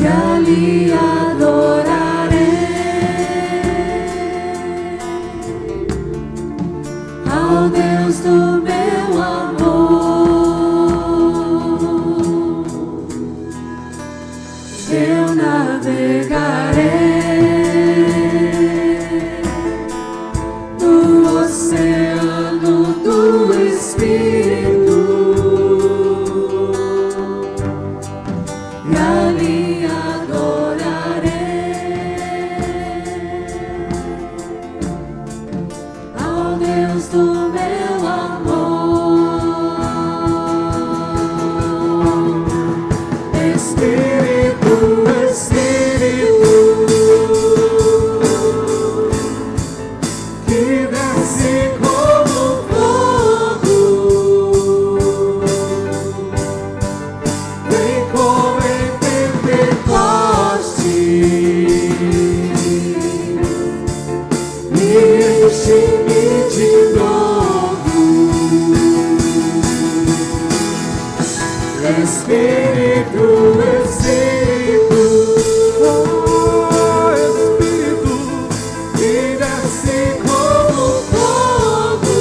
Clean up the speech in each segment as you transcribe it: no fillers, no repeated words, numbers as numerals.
e ali adorarei ao Deus do meu amor. Eu navegarei no oceano do Espírito e ali adorarei ao Deus do meu amor. Espírito, Espírito, que desce como fogo, vem como em Pentecoste, me enche-me de novo. Espírito, Espírito, oh Espírito, que desce como fogo,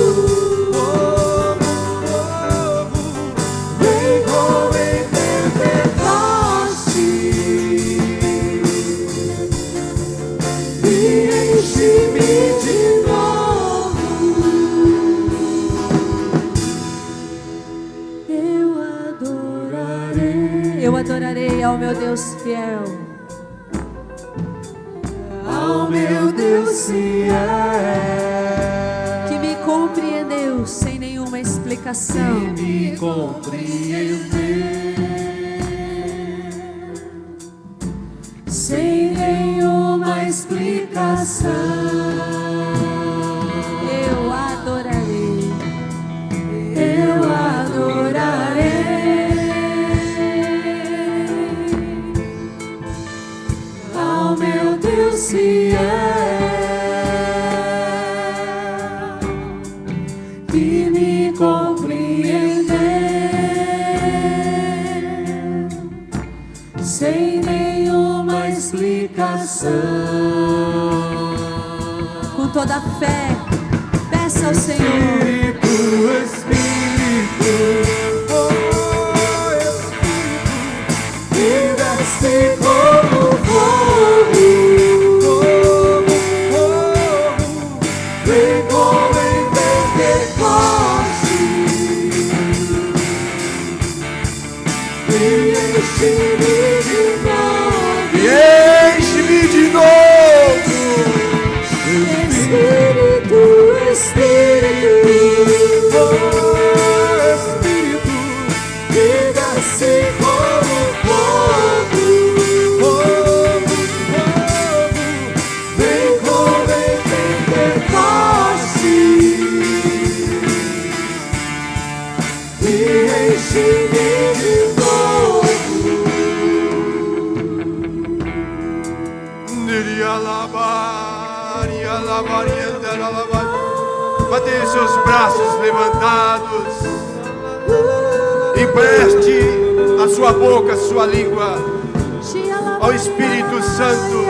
vem como em Pentecoste, me enche-me de novo. Eu adorarei ao meu Deus fiel, ao meu Deus fiel, que me compreendeu sem nenhuma explicação, que me compreendeu sem nenhuma explicação. Eu adorarei, eu adorarei ao meu Deus fiel, que me compreendeu sem nenhuma explicação. Com toda a fé, peça ao Senhor. Espírito, Espírito, oh Espírito, que desce como fogo, vem como em Pentecoste, me enche-me de novo, me enche-me de novo. Espírito, Espírito, oh Espírito, que desce como fogo, vem como em Pentecoste, me enche-me de novo. Mantenha seus braços levantados. Empreste a sua boca, a sua língua ao Espírito Santo.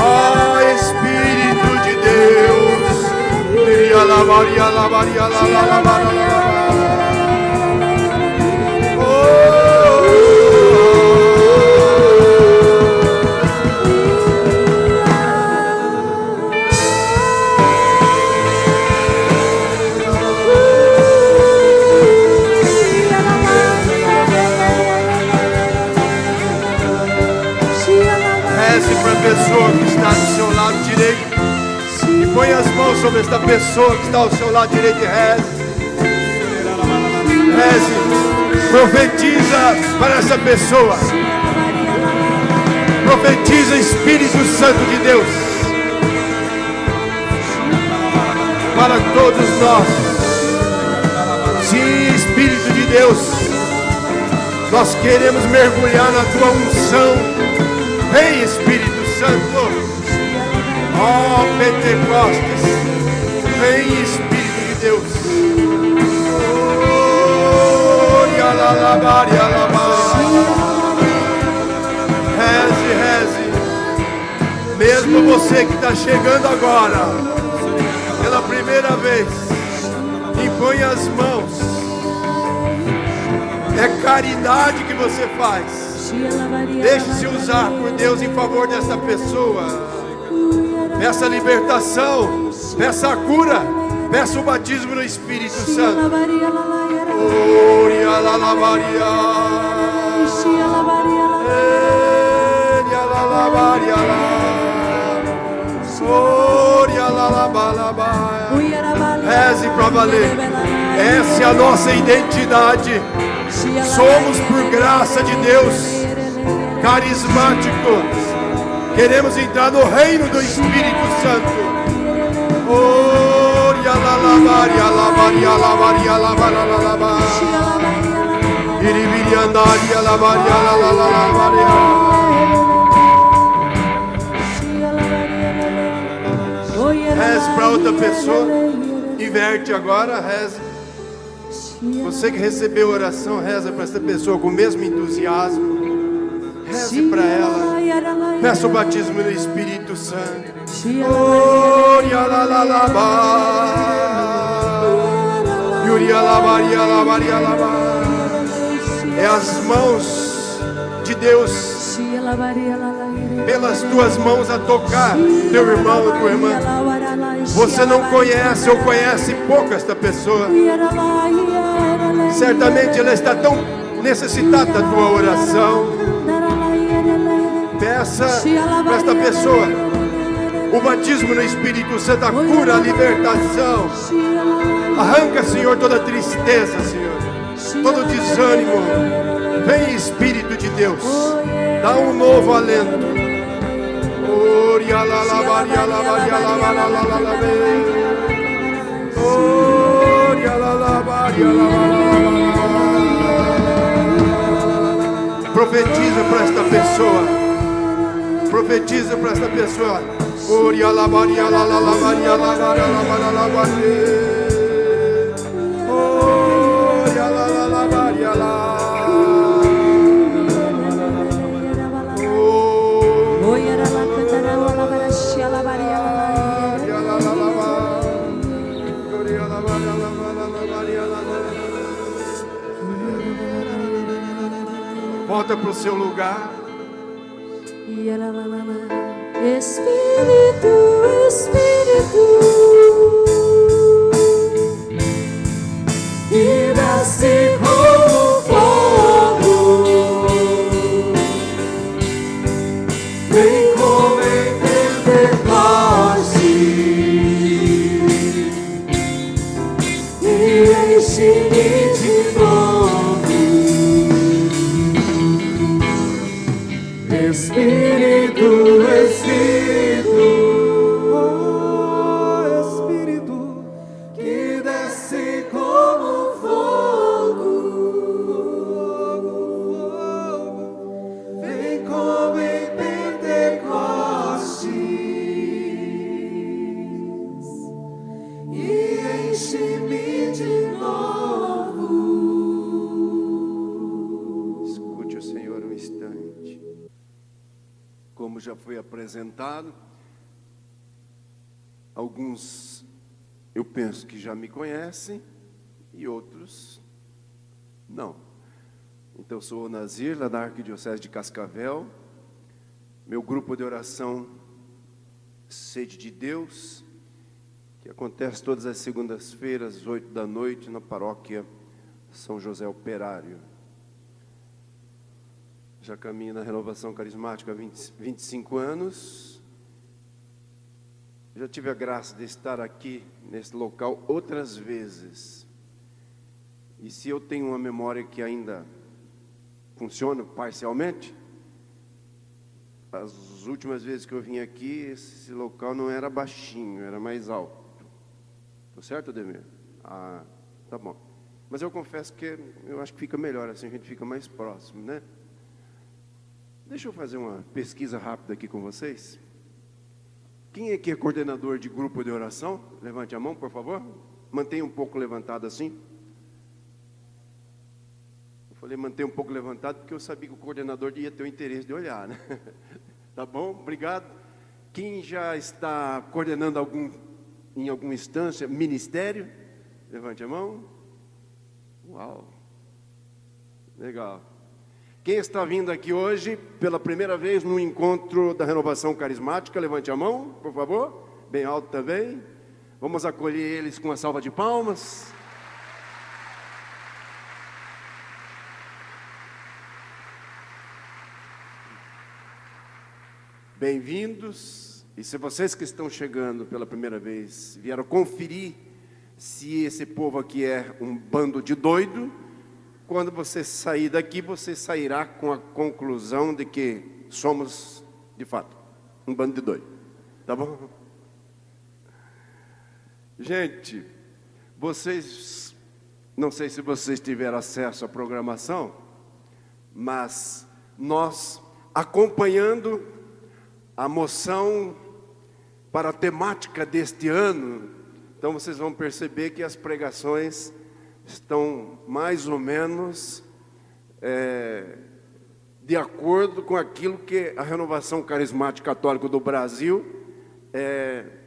Oh Espírito de Deus, para a pessoa que está do seu lado direito e põe as mãos sobre esta pessoa que está ao seu lado direito e reze. Reze, profetiza para essa pessoa. Profetiza, Espírito Santo de Deus. para todos nós. Sim, Espírito de Deus, nós queremos mergulhar na tua unção. Vem, Espírito Santo. Ó Pentecostes, vem, Espírito de Deus. Reze, reze. Mesmo você que está chegando agora, pela primeira vez, impõe as mãos. É caridade que você faz. Deixe-se usar por Deus em favor dessa pessoa. Peça libertação, peça a cura, peça o batismo no Espírito Santo. Reze para valer. Essa é a nossa identidade. Somos, por graça de Deus, carismáticos. Queremos entrar no reino do Espírito Santo. Reze para outra pessoa. Inverte agora, reze. Você que recebeu oração, reza para essa pessoa com o mesmo entusiasmo. Reze para ela. Peça o batismo no Espírito Santo. É as mãos de Deus, pelas tuas mãos a tocar teu irmão ou tua irmã. Você não conhece ou conhece pouco esta pessoa. Certamente ela está tão necessitada da tua oração. Peça para esta pessoa o batismo no Espírito Santo, a cura, a libertação. Arranca, Senhor, toda tristeza, Senhor, todo desânimo. Vem, Espírito de Deus, dá um novo alento. Profetiza para esta pessoa. Profetiza para esta pessoa. Volta para o seu lugar. Espírito, Espírito, que desce como fogo, vem como em Pentecoste e enche-me de novo. Espírito, Espírito, oh Espírito, que desce como fogo, vem como em Pentecostes e enche-me de novo. Escute o Senhor um instante. Como já foi apresentado, alguns eu penso que já me conhecem e outros não. Então, eu sou o Nazir, lá da Arquidiocese de Cascavel. Meu grupo de oração Sede de Deus, que acontece todas as segundas-feiras, às 8 da noite, na paróquia São José Operário. Já caminho na renovação carismática há 25 anos. Já tive a graça de estar aqui, nesse local, outras vezes. E se eu tenho uma memória que ainda funciona parcialmente, as últimas vezes que eu vim aqui, esse local não era baixinho, era mais alto. Tô certo, Ademir? Ah, tá bom. Mas eu confesso que eu acho que fica melhor assim, a gente fica mais próximo, né? Deixa eu fazer uma pesquisa rápida aqui com vocês. Quem aqui é coordenador de grupo de oração? Levante a mão, por favor. Mantenha um pouco levantado assim. Eu falei manter um pouco levantado porque eu sabia que o coordenador ia ter o interesse de olhar, né? Tá bom? Obrigado. Quem já está coordenando em alguma instância, ministério? Levante a mão. Uau. Legal. Quem está vindo aqui hoje pela primeira vez no encontro da renovação carismática? Levante a mão, por favor. Bem alto também. Vamos acolher eles com uma salva de palmas. Bem-vindos. E se vocês que estão chegando pela primeira vez vieram conferir se esse povo aqui é um bando de doido, quando você sair daqui, você sairá com a conclusão de que somos, de fato, um bando de doido. Tá bom? Gente, vocês, não sei se vocês tiveram acesso à programação, mas nós, acompanhando a moção para a temática deste ano, então vocês vão perceber que as pregações estão mais ou menos de acordo com aquilo que a Renovação Carismática Católica do Brasil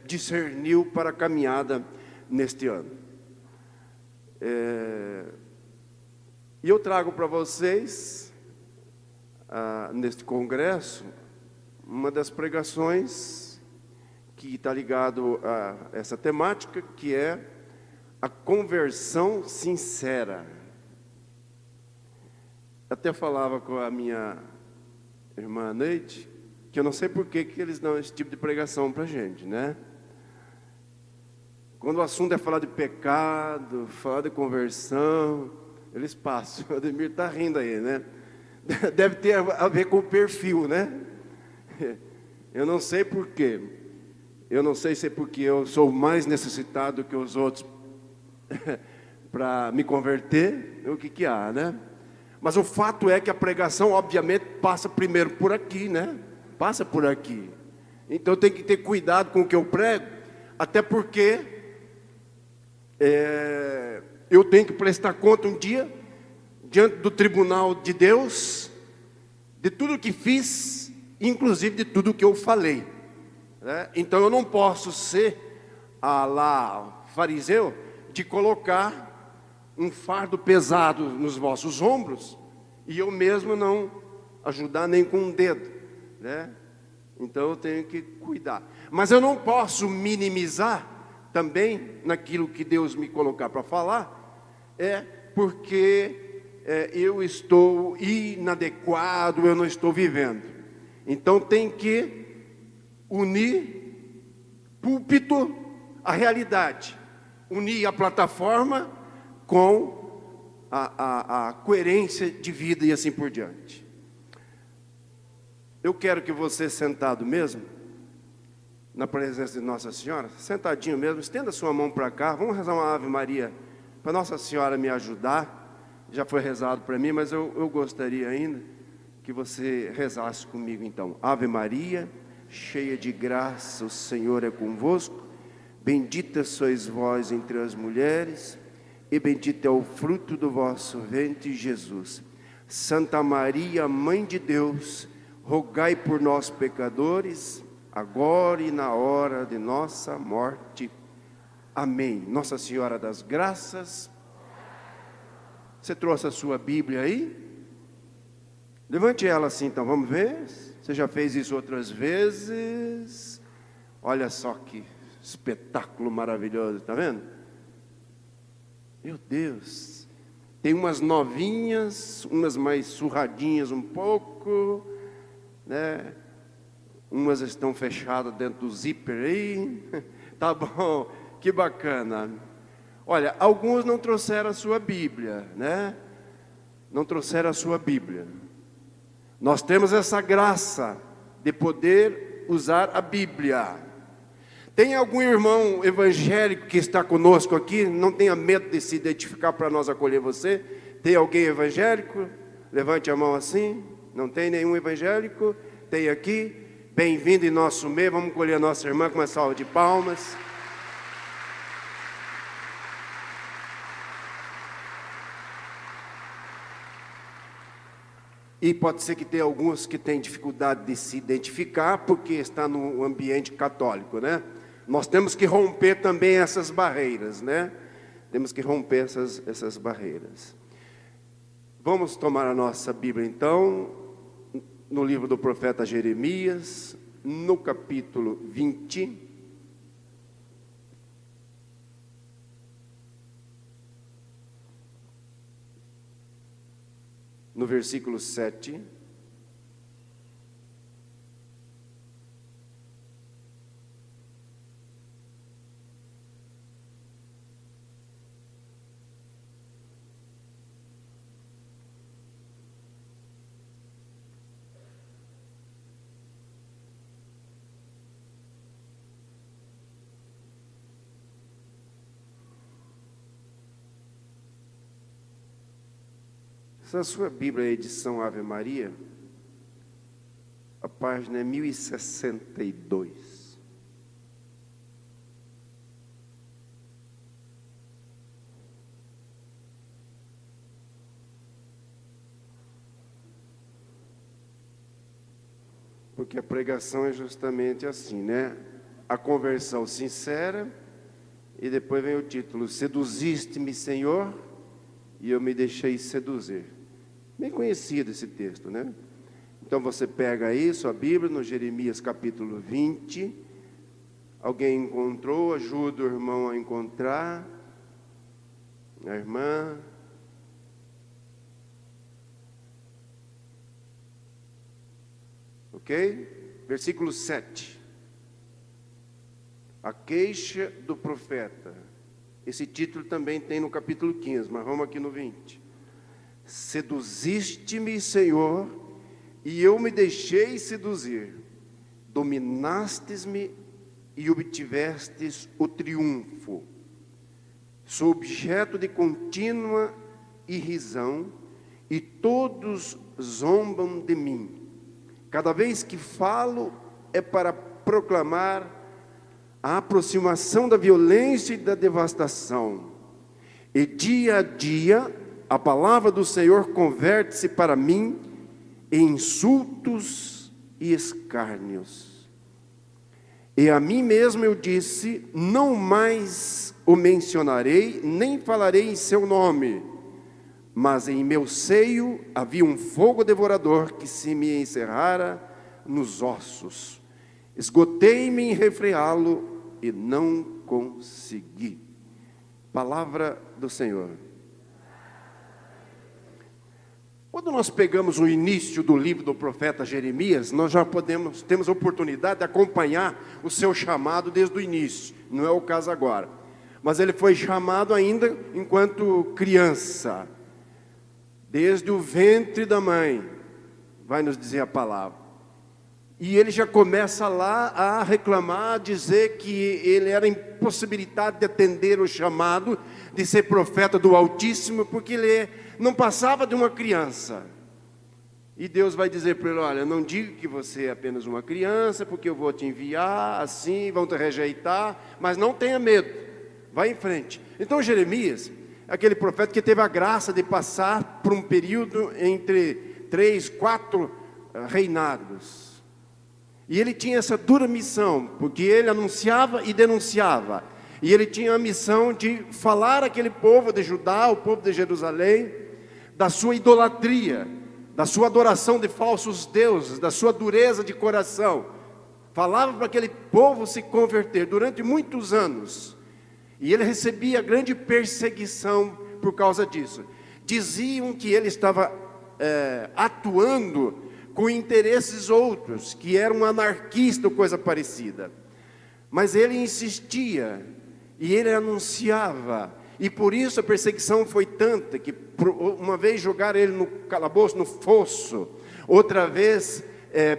discerniu para a caminhada neste ano. E eu trago para vocês, neste congresso, uma das pregações que está ligado a essa temática, que é a conversão sincera. Até falava com a minha irmã Neide, que eu não sei por que eles dão esse tipo de pregação para a gente, né? Quando o assunto é falar de pecado, falar de conversão, eles passam. O Ademir está rindo aí, né? Deve ter a ver com o perfil, né? Eu não sei por quê. Eu não sei se é porque eu sou mais necessitado que os outros para me converter, o que há, né? Mas o fato é que a pregação, obviamente, passa primeiro por aqui, né? Passa por aqui. Então eu tenho que ter cuidado com o que eu prego, até porque eu tenho que prestar conta um dia, diante do tribunal de Deus, de tudo que fiz, inclusive de tudo que eu falei, né? Então eu não posso ser lá fariseu de colocar um fardo pesado nos vossos ombros e eu mesmo não ajudar nem com um dedo, né? Então eu tenho que cuidar. Mas eu não posso minimizar também naquilo que Deus me colocar para falar, porque eu estou inadequado, eu não estou vivendo. Então tem que unir púlpito à realidade, unir a plataforma com a coerência de vida e assim por diante. Eu quero que você, sentado mesmo, na presença de Nossa Senhora, sentadinho mesmo, estenda sua mão para cá, vamos rezar uma Ave Maria, para Nossa Senhora me ajudar. Já foi rezado para mim, mas eu gostaria ainda que você rezasse comigo então. Ave Maria, cheia de graça, o Senhor é convosco, bendita sois vós entre as mulheres, e bendito é o fruto do vosso ventre, Jesus. Santa Maria, Mãe de Deus, rogai por nós pecadores, agora e na hora de nossa morte. Amém. Nossa Senhora das Graças. Você trouxe a sua Bíblia aí? Levante ela assim, então, vamos ver. Você já fez isso outras vezes. Olha só que espetáculo maravilhoso, está vendo? Meu Deus, tem umas novinhas, umas mais surradinhas um pouco, né? Umas estão fechadas dentro do zíper aí. Tá bom, que bacana. Olha, alguns não trouxeram a sua Bíblia, né? Não trouxeram a sua Bíblia. Nós temos essa graça de poder usar a Bíblia. Tem algum irmão evangélico que está conosco aqui? Não tenha medo de se identificar para nós acolher você. Tem alguém evangélico? Levante a mão assim. Não tem nenhum evangélico? Tem aqui. Bem-vindo em nosso meio. Vamos acolher a nossa irmã com uma salva de palmas. E pode ser que tenha alguns que têm dificuldade de se identificar porque está no ambiente católico, né? Nós temos que romper também essas barreiras, né? Temos que romper essas barreiras. Vamos tomar a nossa Bíblia então, no livro do profeta Jeremias, no capítulo 20. No versículo 7. Essa sua Bíblia, edição Ave Maria, a página é 1062. Porque a pregação é justamente assim, né? A conversão sincera, e depois vem o título: Seduziste-me, Senhor, e eu me deixei seduzir. Bem conhecido esse texto, né? Então você pega aí sua Bíblia no Jeremias capítulo 20. Alguém encontrou? Ajuda o irmão a encontrar. A irmã. Ok? Versículo 7. A queixa do profeta. Esse título também tem no capítulo 15, mas vamos aqui no 20. Seduziste-me, Senhor, e eu me deixei seduzir. Dominastes-me e obtivestes o triunfo. Sou objeto de contínua irrisão, e todos zombam de mim. Cada vez que falo é para proclamar a aproximação da violência e da devastação. E dia a dia a palavra do Senhor converte-se para mim em insultos e escárnios. E a mim mesmo eu disse: não mais o mencionarei, nem falarei em seu nome. Mas em meu seio havia um fogo devorador que se me encerrara nos ossos. Esgotei-me em refreá-lo e não consegui. Palavra do Senhor. Quando nós pegamos o início do livro do profeta Jeremias, nós já temos a oportunidade de acompanhar o seu chamado desde o início. Não é o caso agora. Mas ele foi chamado ainda enquanto criança. Desde o ventre da mãe, vai nos dizer a palavra. E ele já começa lá a reclamar, a dizer que ele era impossibilitado de atender o chamado de ser profeta do Altíssimo, porque ele não passava de uma criança. E Deus vai dizer para ele: olha, não diga que você é apenas uma criança, porque eu vou te enviar, assim, vão te rejeitar, mas não tenha medo, vai em frente. Então Jeremias, aquele profeta que teve a graça de passar por um período entre 3, 4 reinados. E ele tinha essa dura missão, porque ele anunciava e denunciava. E ele tinha a missão de falar àquele povo de Judá, o povo de Jerusalém, da sua idolatria, da sua adoração de falsos deuses, da sua dureza de coração. Falava para aquele povo se converter durante muitos anos. E ele recebia grande perseguição por causa disso. Diziam que ele estava atuando com interesses outros, que era um anarquista ou coisa parecida. Mas ele insistia, e ele anunciava, e por isso a perseguição foi tanta, que uma vez jogaram ele no calabouço, no fosso, outra vez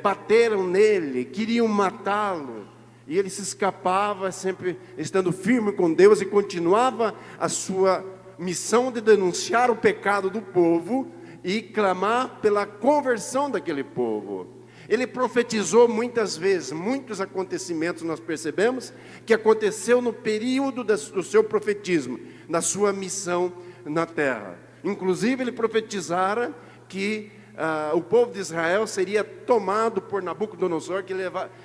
bateram nele, queriam matá-lo, E ele se escapava, sempre estando firme com Deus, e continuava a sua missão de denunciar o pecado do povo e clamar pela conversão daquele povo. Ele profetizou muitas vezes, muitos acontecimentos nós percebemos que aconteceu no período do seu profetismo, na sua missão na terra. Inclusive ele profetizara que o povo de Israel seria tomado por Nabucodonosor, que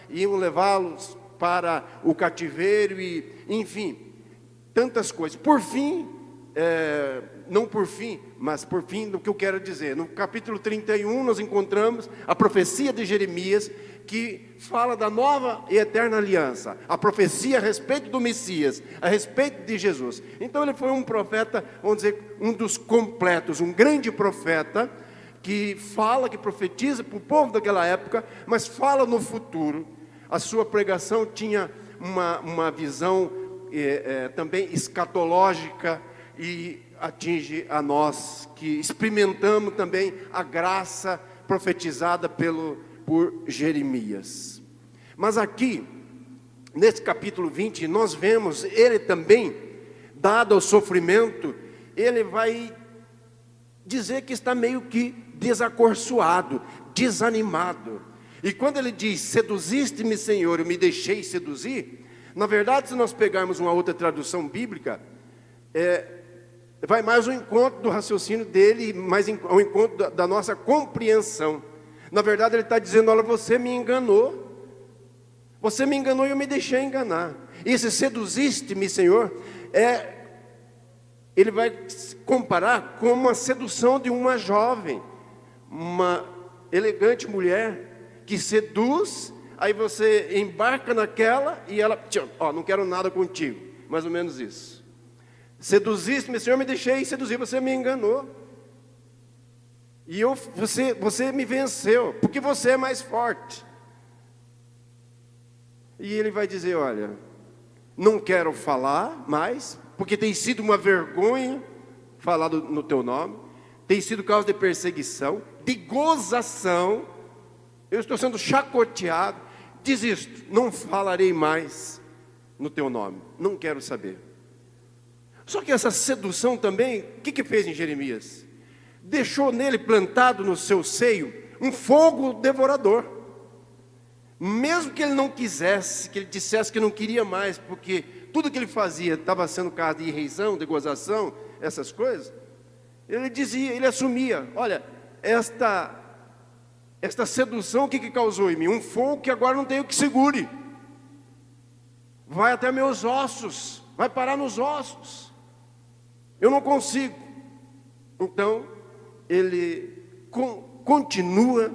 iam levá-los para o cativeiro e, enfim, tantas coisas. Por fim, não por fim, mas por fim do que eu quero dizer. No capítulo 31 nós encontramos a profecia de Jeremias, que fala da nova e eterna aliança, a profecia a respeito do Messias, a respeito de Jesus. Então ele foi um profeta, vamos dizer, um dos completos, um grande profeta, que fala, que profetiza para o povo daquela época, mas fala no futuro. A sua pregação tinha uma visão também escatológica, e atinge a nós que experimentamos também a graça profetizada por Jeremias. Mas aqui, nesse capítulo 20, nós vemos ele também, dado ao sofrimento, ele vai dizer que está meio que desacorçoado, desanimado. E quando ele diz, seduziste-me, Senhor, eu me deixei seduzir, na verdade, se nós pegarmos uma outra tradução bíblica, vai mais ao encontro do raciocínio dele, mais ao encontro da nossa compreensão. Na verdade, ele está dizendo, olha, você me enganou e eu me deixei enganar. E esse seduziste-me, Senhor, ele vai comparar com uma sedução de uma jovem, uma elegante mulher, que seduz, aí você embarca naquela, e ela, não quero nada contigo, mais ou menos isso. Seduziste-me, Senhor, me deixei seduzir, você me enganou. E você me venceu, porque você é mais forte. E ele vai dizer, olha, não quero falar mais, porque tem sido uma vergonha falar no teu nome, tem sido causa de perseguição, de gozação, eu estou sendo chacoteado, desisto, não falarei mais no teu nome, não quero saber. Só que essa sedução também, o que fez em Jeremias? Deixou nele plantado no seu seio um fogo devorador. Mesmo que ele não quisesse, que ele dissesse que não queria mais, porque tudo que ele fazia estava sendo caso de irrisão, de gozação, essas coisas, ele dizia, ele assumia, olha, esta sedução, o que causou em mim? Um fogo que agora não tenho que segure. Vai até meus ossos, vai parar nos ossos. Eu não consigo. Então, ele continua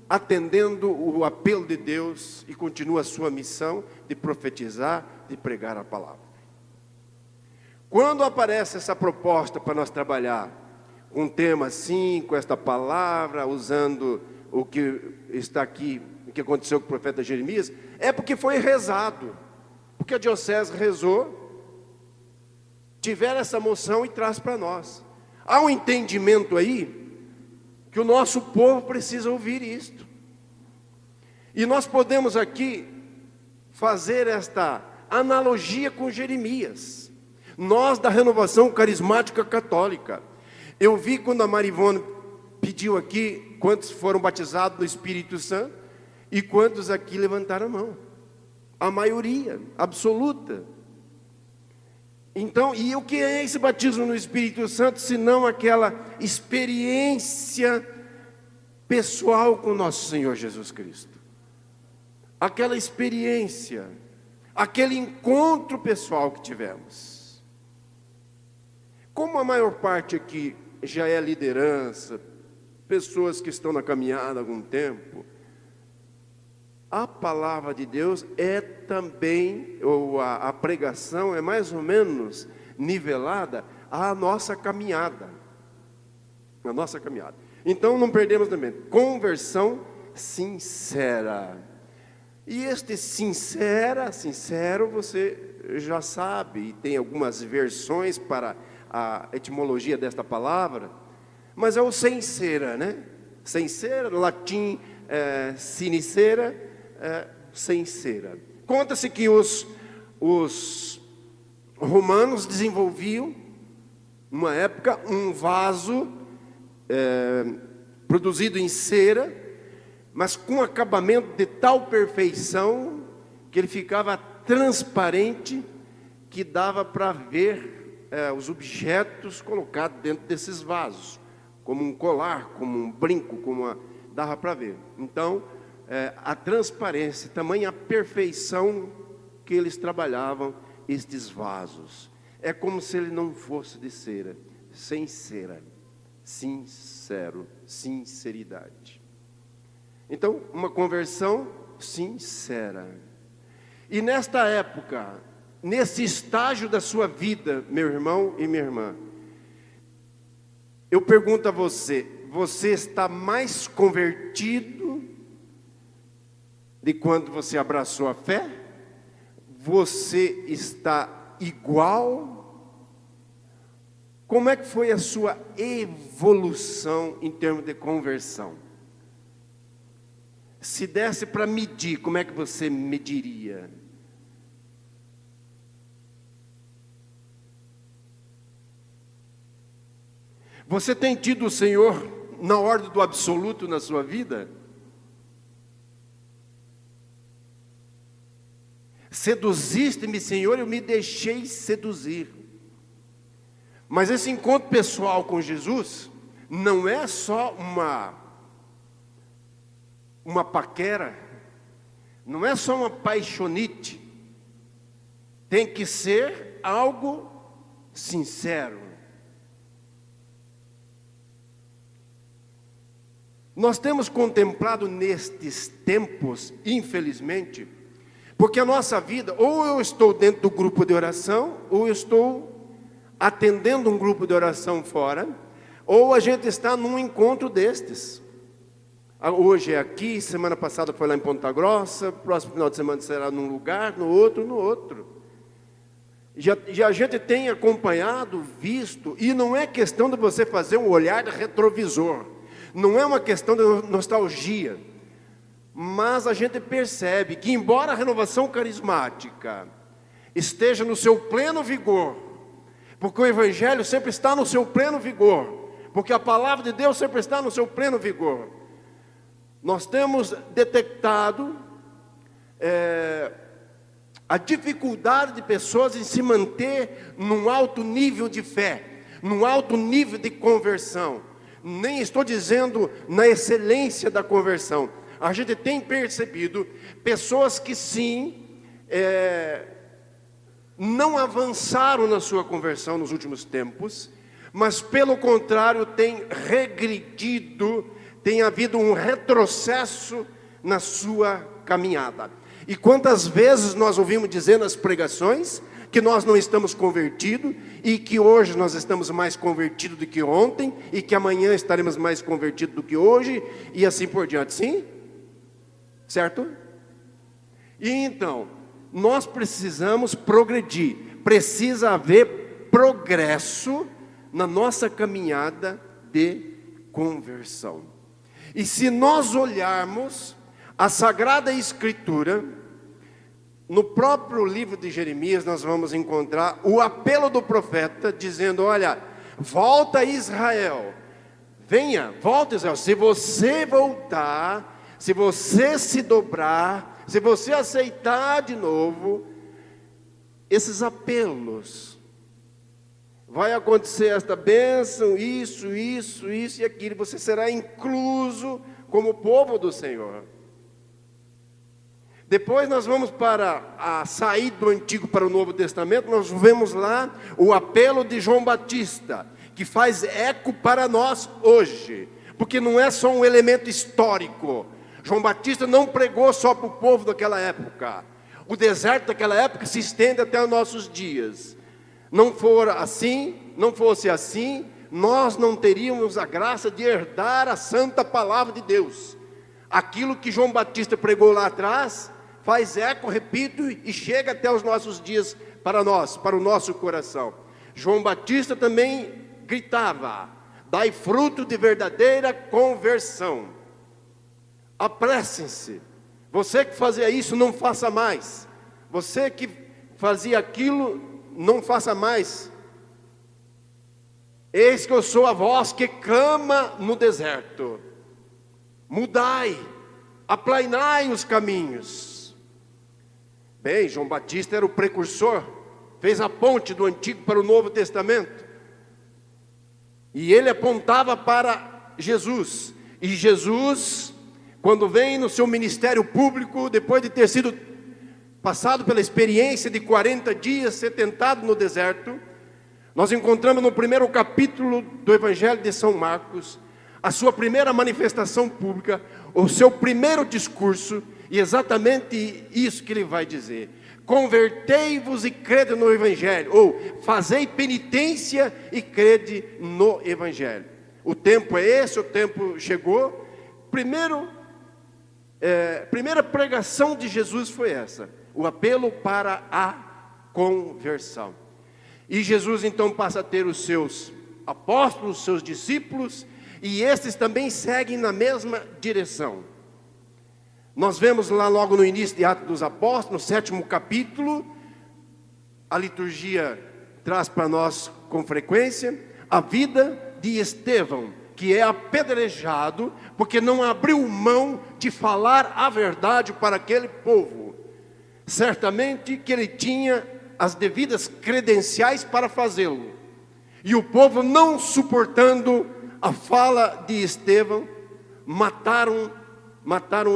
atendendo o apelo de Deus e continua a sua missão de profetizar, de pregar a palavra. Quando aparece essa proposta para nós trabalhar com um tema assim, com esta palavra, usando o que está aqui, o que aconteceu com o profeta Jeremias, é porque foi rezado, porque a diocese rezou, tiveram essa moção e traz para nós. Há um entendimento aí que o nosso povo precisa ouvir isto. E nós podemos aqui fazer esta analogia com Jeremias. Nós da Renovação Carismática Católica. Eu vi quando a Marivone pediu aqui quantos foram batizados no Espírito Santo e quantos aqui levantaram a mão. A maioria absoluta. Então, e o que é esse batismo no Espírito Santo, senão aquela experiência pessoal com nosso Senhor Jesus Cristo? Aquela experiência, aquele encontro pessoal que tivemos. Como a maior parte aqui já é liderança, pessoas que estão na caminhada há algum tempo, a palavra de Deus é também, ou a pregação é mais ou menos nivelada à nossa caminhada. A nossa caminhada. Então não perdemos também. Conversão sincera. E este sincero, você já sabe, e tem algumas versões para a etimologia desta palavra, mas é o sincera, né? Sincera, no latim, sincera, sincera. Conta-se que os romanos desenvolviam, numa época, um vaso produzido em cera, mas com acabamento de tal perfeição que ele ficava transparente, que dava para ver os objetos colocados dentro desses vasos, como um colar, como um brinco, dava para ver. Então, a transparência, tamanha a perfeição que eles trabalhavam estes vasos. É como se ele não fosse de cera, sem cera, sincero, sinceridade. Então, uma conversão sincera. E nesta época, nesse estágio da sua vida, meu irmão e minha irmã, eu pergunto a você, você está mais convertido de quando você abraçou a fé? Você está igual? Como é que foi a sua evolução em termos de conversão? Se desse para medir, como é que você mediria? Você tem tido o Senhor na ordem do absoluto na sua vida? Seduziste-me, Senhor, eu me deixei seduzir. Mas esse encontro pessoal com Jesus não é só uma paquera, não é só uma paixonite, tem que ser algo sincero. Nós temos contemplado nestes tempos, infelizmente, porque a nossa vida, ou eu estou dentro do grupo de oração, ou eu estou atendendo um grupo de oração fora, ou a gente está num encontro destes. Hoje é aqui, semana passada foi lá em Ponta Grossa, próximo final de semana será num lugar, no outro. Já a gente tem acompanhado, visto, e não é questão de você fazer um olhar retrovisor, não é uma questão de nostalgia, mas a gente percebe que, embora a renovação carismática esteja no seu pleno vigor, porque o Evangelho sempre está no seu pleno vigor, porque a palavra de Deus sempre está no seu pleno vigor, nós temos detectado a dificuldade de pessoas em se manter num alto nível de fé, num alto nível de conversão. Nem estou dizendo na excelência da conversão. A gente tem percebido pessoas que sim, não avançaram na sua conversão nos últimos tempos, mas pelo contrário têm regredido, tem havido um retrocesso na sua caminhada. E quantas vezes nós ouvimos dizer nas pregações que nós não estamos convertidos, e que hoje nós estamos mais convertidos do que ontem, e que amanhã estaremos mais convertidos do que hoje, e assim por diante, sim? Certo? E então, nós precisamos progredir, precisa haver progresso na nossa caminhada de conversão. E se nós olharmos a Sagrada Escritura, no próprio livro de Jeremias nós vamos encontrar o apelo do profeta dizendo: olha, volta Israel, venha, volta Israel, se você voltar, se você se dobrar, se você aceitar de novo esses apelos, vai acontecer esta bênção, isso e aquilo, você será incluso como povo do Senhor. Depois nós vamos para a saída do Antigo para o Novo Testamento, nós vemos lá o apelo de João Batista, que faz eco para nós hoje, porque não é só um elemento histórico. João Batista não pregou só para o povo daquela época, o deserto daquela época se estende até os nossos dias. Não fosse assim, nós não teríamos a graça de herdar a santa palavra de Deus. Aquilo que João Batista pregou lá atrás faz eco, repito, e chega até os nossos dias para nós, para o nosso coração. João Batista também gritava: dai fruto de verdadeira conversão. Apressem-se. Você que fazia isso, não faça mais. Você que fazia aquilo, não faça mais. Eis que eu sou a voz que clama no deserto. Mudai, aplainai os caminhos. Bem, João Batista era o precursor, fez a ponte do Antigo para o Novo Testamento. E ele apontava para Jesus. E Jesus, quando vem no seu ministério público, depois de ter sido passado pela experiência de 40 dias, ser tentado no deserto, nós encontramos no primeiro capítulo do Evangelho de São Marcos, a sua primeira manifestação pública, o seu primeiro discurso, e exatamente isso que ele vai dizer: convertei-vos e crede no Evangelho, ou fazei penitência e crede no Evangelho. O tempo é esse, o tempo chegou. Primeira pregação de Jesus foi essa, o apelo para a conversão. E Jesus então passa a ter os seus apóstolos, os seus discípulos, e estes também seguem na mesma direção. Nós vemos lá logo no início de Atos dos Apóstolos, no 7º capítulo, a liturgia traz para nós com frequência a vida de Estevão, que é apedrejado porque não abriu mão de falar a verdade para aquele povo. Certamente que ele tinha as devidas credenciais para fazê-lo. E o povo, não suportando a fala de Estevão, mataram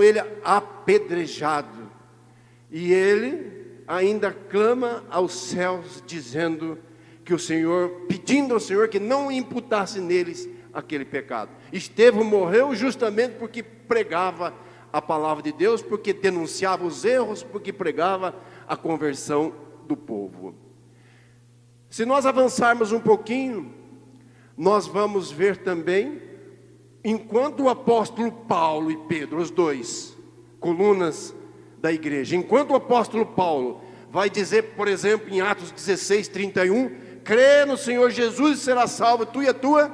ele apedrejado. E ele ainda clama aos céus, dizendo que o Senhor, pedindo ao Senhor que não imputasse neles aquele pecado. Estevão morreu justamente porque pregava a palavra de Deus, porque denunciava os erros, porque pregava a conversão do povo. Se nós avançarmos um pouquinho, nós vamos ver também, enquanto o apóstolo Paulo e Pedro, os dois colunas da igreja, enquanto o apóstolo Paulo vai dizer, por exemplo, em Atos 16:31, crê no Senhor Jesus e será salvo tu e a tua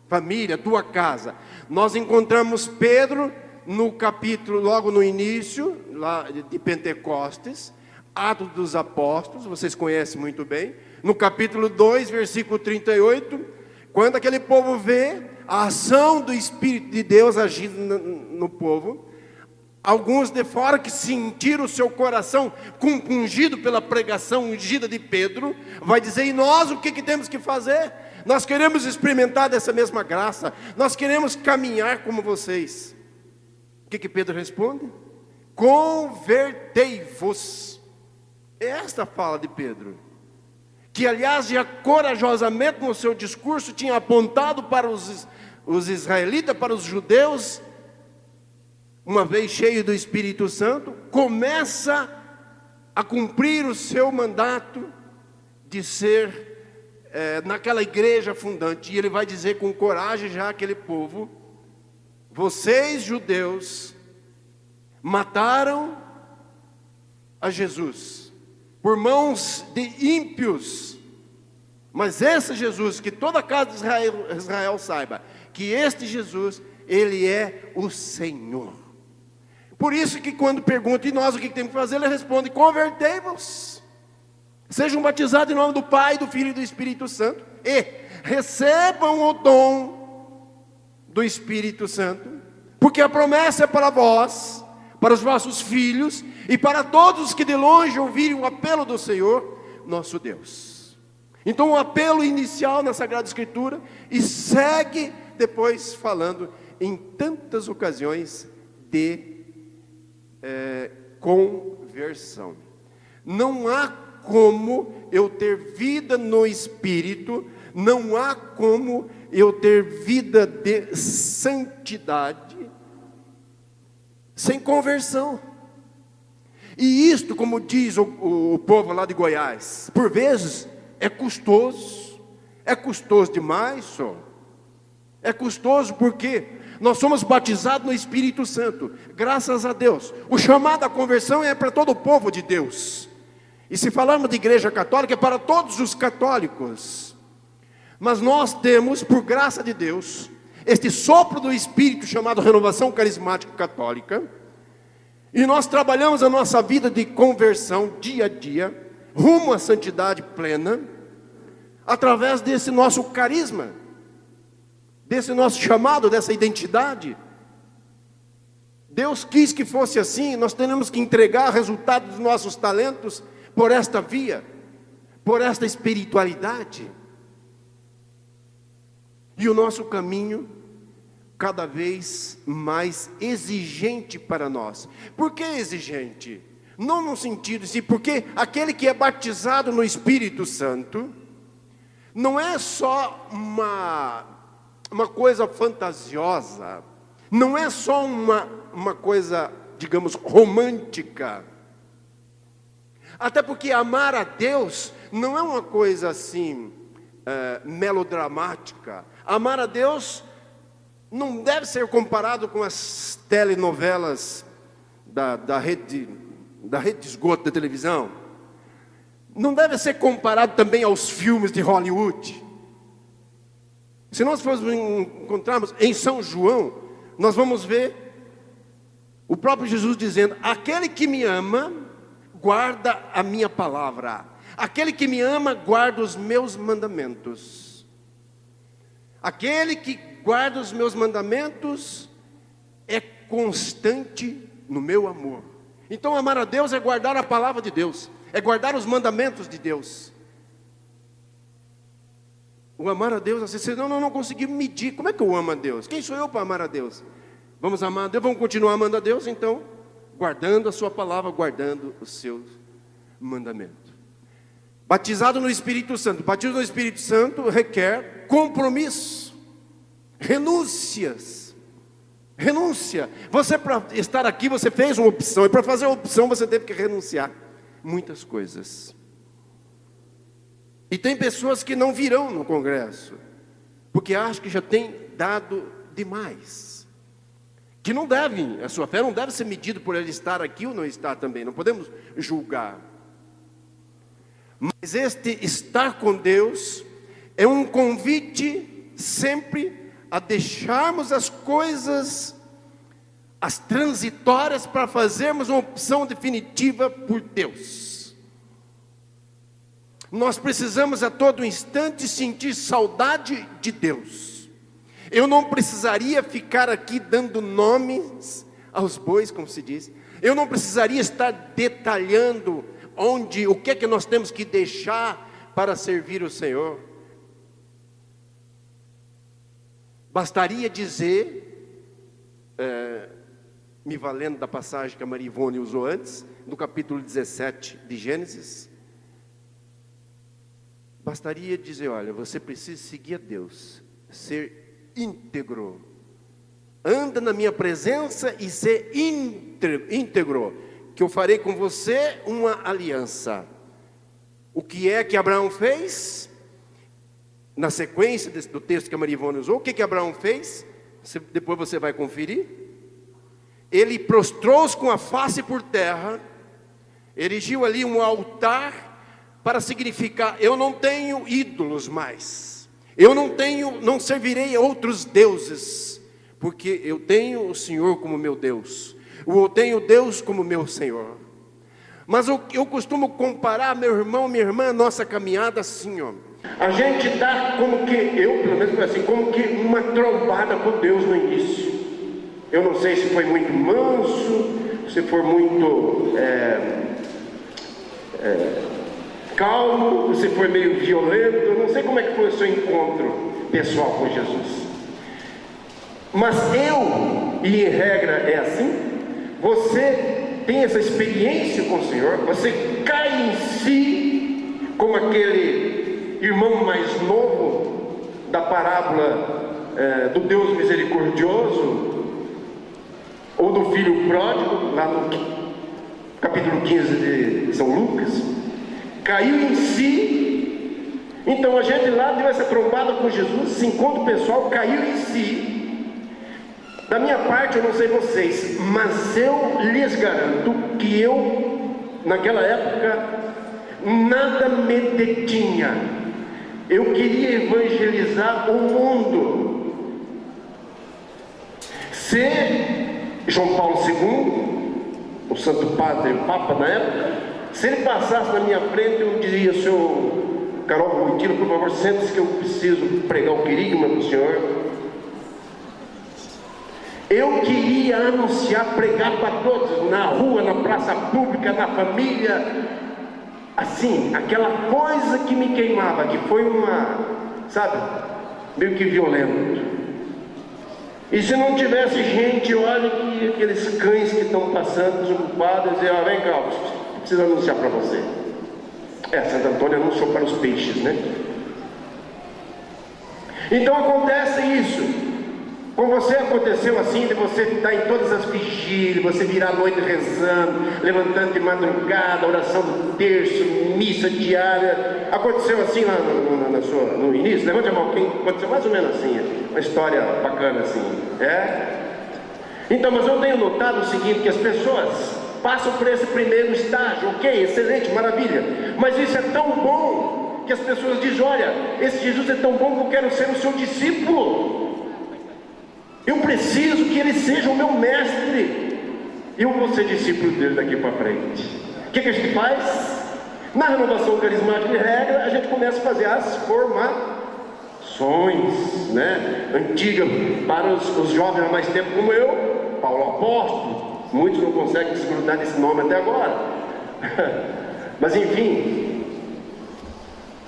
família, tua casa. Nós encontramos Pedro no capítulo, logo no início, lá de Pentecostes, Atos dos Apóstolos, vocês conhecem muito bem, no capítulo 2, versículo 38, quando aquele povo vê a ação do Espírito de Deus agindo no povo, alguns de fora que sentiram o seu coração compungido pela pregação ungida de Pedro, vai dizer: e nós o que temos que fazer? Nós queremos experimentar dessa mesma graça, nós queremos caminhar como vocês. O que Pedro responde? Convertei-vos. Esta fala de Pedro, que aliás já corajosamente no seu discurso tinha apontado para os israelitas, para os judeus, uma vez cheio do Espírito Santo, começa a cumprir o seu mandato de ser naquela igreja fundante. E ele vai dizer com coragem já àquele povo: vocês judeus mataram a Jesus por mãos de ímpios, mas esse Jesus, que toda a casa de Israel saiba, que este Jesus, ele é o Senhor. Por isso que quando perguntam, e nós o que temos que fazer? Ele responde: convertei-vos, sejam batizados em nome do Pai, do Filho e do Espírito Santo, e recebam o dom do Espírito Santo, porque a promessa é para vós, para os vossos filhos, e para todos os que de longe ouvirem o apelo do Senhor, nosso Deus. Então o apelo inicial na Sagrada Escritura, e segue depois falando em tantas ocasiões de conversão. Não há como eu ter vida no Espírito, não há como eu ter vida de santidade sem conversão. E isto, como diz o povo lá de Goiás, por vezes é custoso demais, só. É custoso porque nós somos batizados no Espírito Santo, graças a Deus. O chamado à conversão é para todo o povo de Deus. E se falarmos de igreja católica, é para todos os católicos. Mas nós temos, por graça de Deus, este sopro do Espírito chamado renovação carismática católica, E nós trabalhamos a nossa vida de conversão dia a dia, rumo à santidade plena, através desse nosso carisma, desse nosso chamado, dessa identidade. Deus quis que fosse assim. Nós temos que entregar resultado dos nossos talentos por esta via, por esta espiritualidade. E o nosso caminho cada vez mais exigente para nós. Por que exigente? Não no sentido de, porque aquele que é batizado no Espírito Santo, não é só uma coisa fantasiosa, não é só uma coisa, digamos, romântica. Até porque amar a Deus não é uma coisa assim, melodramática. Amar a Deus não deve ser comparado com as telenovelas da rede de esgoto da televisão. Não deve ser comparado também aos filmes de Hollywood. Se nós formos encontrarmos em São João, nós vamos ver o próprio Jesus dizendo: aquele que me ama, guarda a minha palavra. Aquele que me ama, guarda os meus mandamentos. Aquele que guarda os meus mandamentos é constante no meu amor. Então amar a Deus é guardar a palavra de Deus, é guardar os mandamentos de Deus. O amar a Deus, você não consegui medir. Como é que eu amo a Deus? Quem sou eu para amar a Deus? Vamos amar a Deus, vamos continuar amando a Deus, então, guardando a sua palavra, guardando os seus mandamentos. Batizado no Espírito Santo. Batismo no Espírito Santo requer compromisso, renúncias. Renúncia. Você, para estar aqui, você fez uma opção, e para fazer a opção você teve que renunciar muitas coisas. E tem pessoas que não virão no congresso, porque acham que já tem dado demais, que não devem, a sua fé não deve ser medida por ele estar aqui ou não estar também, não podemos julgar. Mas este estar com Deus é um convite sempre a deixarmos as coisas, as transitórias, para fazermos uma opção definitiva por Deus. Nós precisamos a todo instante sentir saudade de Deus. Eu não precisaria ficar aqui dando nomes aos bois, como se diz. Eu não precisaria estar detalhando o que é que nós temos que deixar para servir o Senhor. Bastaria dizer, me valendo da passagem que a Maria Ivone usou antes, no capítulo 17 de Gênesis, bastaria dizer: olha, você precisa seguir a Deus, ser íntegro, anda na minha presença e ser íntegro, que eu farei com você uma aliança. O que é que Abraão fez? Na sequência do texto que a Maria Ivone usou, o que Abraão fez? Depois você vai conferir. Ele prostrou-se com a face por terra, erigiu ali um altar, para significar: eu não tenho ídolos mais, eu não servirei a outros deuses, porque eu tenho o Senhor como meu Deus, eu tenho Deus como meu Senhor. Mas eu costumo comparar, meu irmão, minha irmã, a nossa caminhada assim, ó. A gente dá como que, eu pelo menos assim, como que uma trombada com Deus no início. Eu não sei se foi muito manso, se foi muito calmo, se foi meio violento. Eu não sei como é que foi o seu encontro pessoal com Jesus. Mas e em regra é assim, você tem essa experiência com o Senhor, você cai em si, como aquele irmão mais novo da parábola do Deus misericordioso, ou do filho pródigo, lá no capítulo 15 de São Lucas, caiu em si. Então a gente lá deu essa trombada com Jesus, esse encontro pessoal, caiu em si. Da minha parte, eu não sei vocês, mas eu lhes garanto que eu, naquela época, nada me detinha. Eu queria evangelizar o mundo. Se João Paulo II, o Santo Padre, o Papa na época, se ele passasse na minha frente, eu diria: senhor Carol Wojtyla, por favor, sente-se que eu preciso pregar o querigma para o senhor. Eu queria anunciar, pregar para todos, na rua, na praça pública, na família, assim, aquela coisa que me queimava, que foi sabe, meio que violento. E se não tivesse gente, olha que aqueles cães que estão passando desocupados, dizer: vem cá, preciso anunciar para você. Santo Antônio anunciou para os peixes, né? Então acontece isso. Com você aconteceu assim, de você estar em todas as vigílias, você virar a noite rezando, levantando de madrugada, oração do terço, missa diária. Aconteceu assim lá no início? Levante a mão, quem aconteceu mais ou menos assim, uma história bacana assim, Então, mas eu tenho notado o seguinte, que as pessoas passam por esse primeiro estágio, ok, excelente, maravilha, mas isso é tão bom, que as pessoas dizem: olha, esse Jesus é tão bom que eu quero ser o seu discípulo. Eu preciso que ele seja o meu mestre. Eu vou ser discípulo dele daqui para frente. O que a gente faz? Na renovação carismática de regra, a gente começa a fazer as formações, né? Antiga para os jovens há mais tempo como eu, Paulo Apóstolo. Muitos não conseguem desgrudar desse nome até agora. Mas enfim,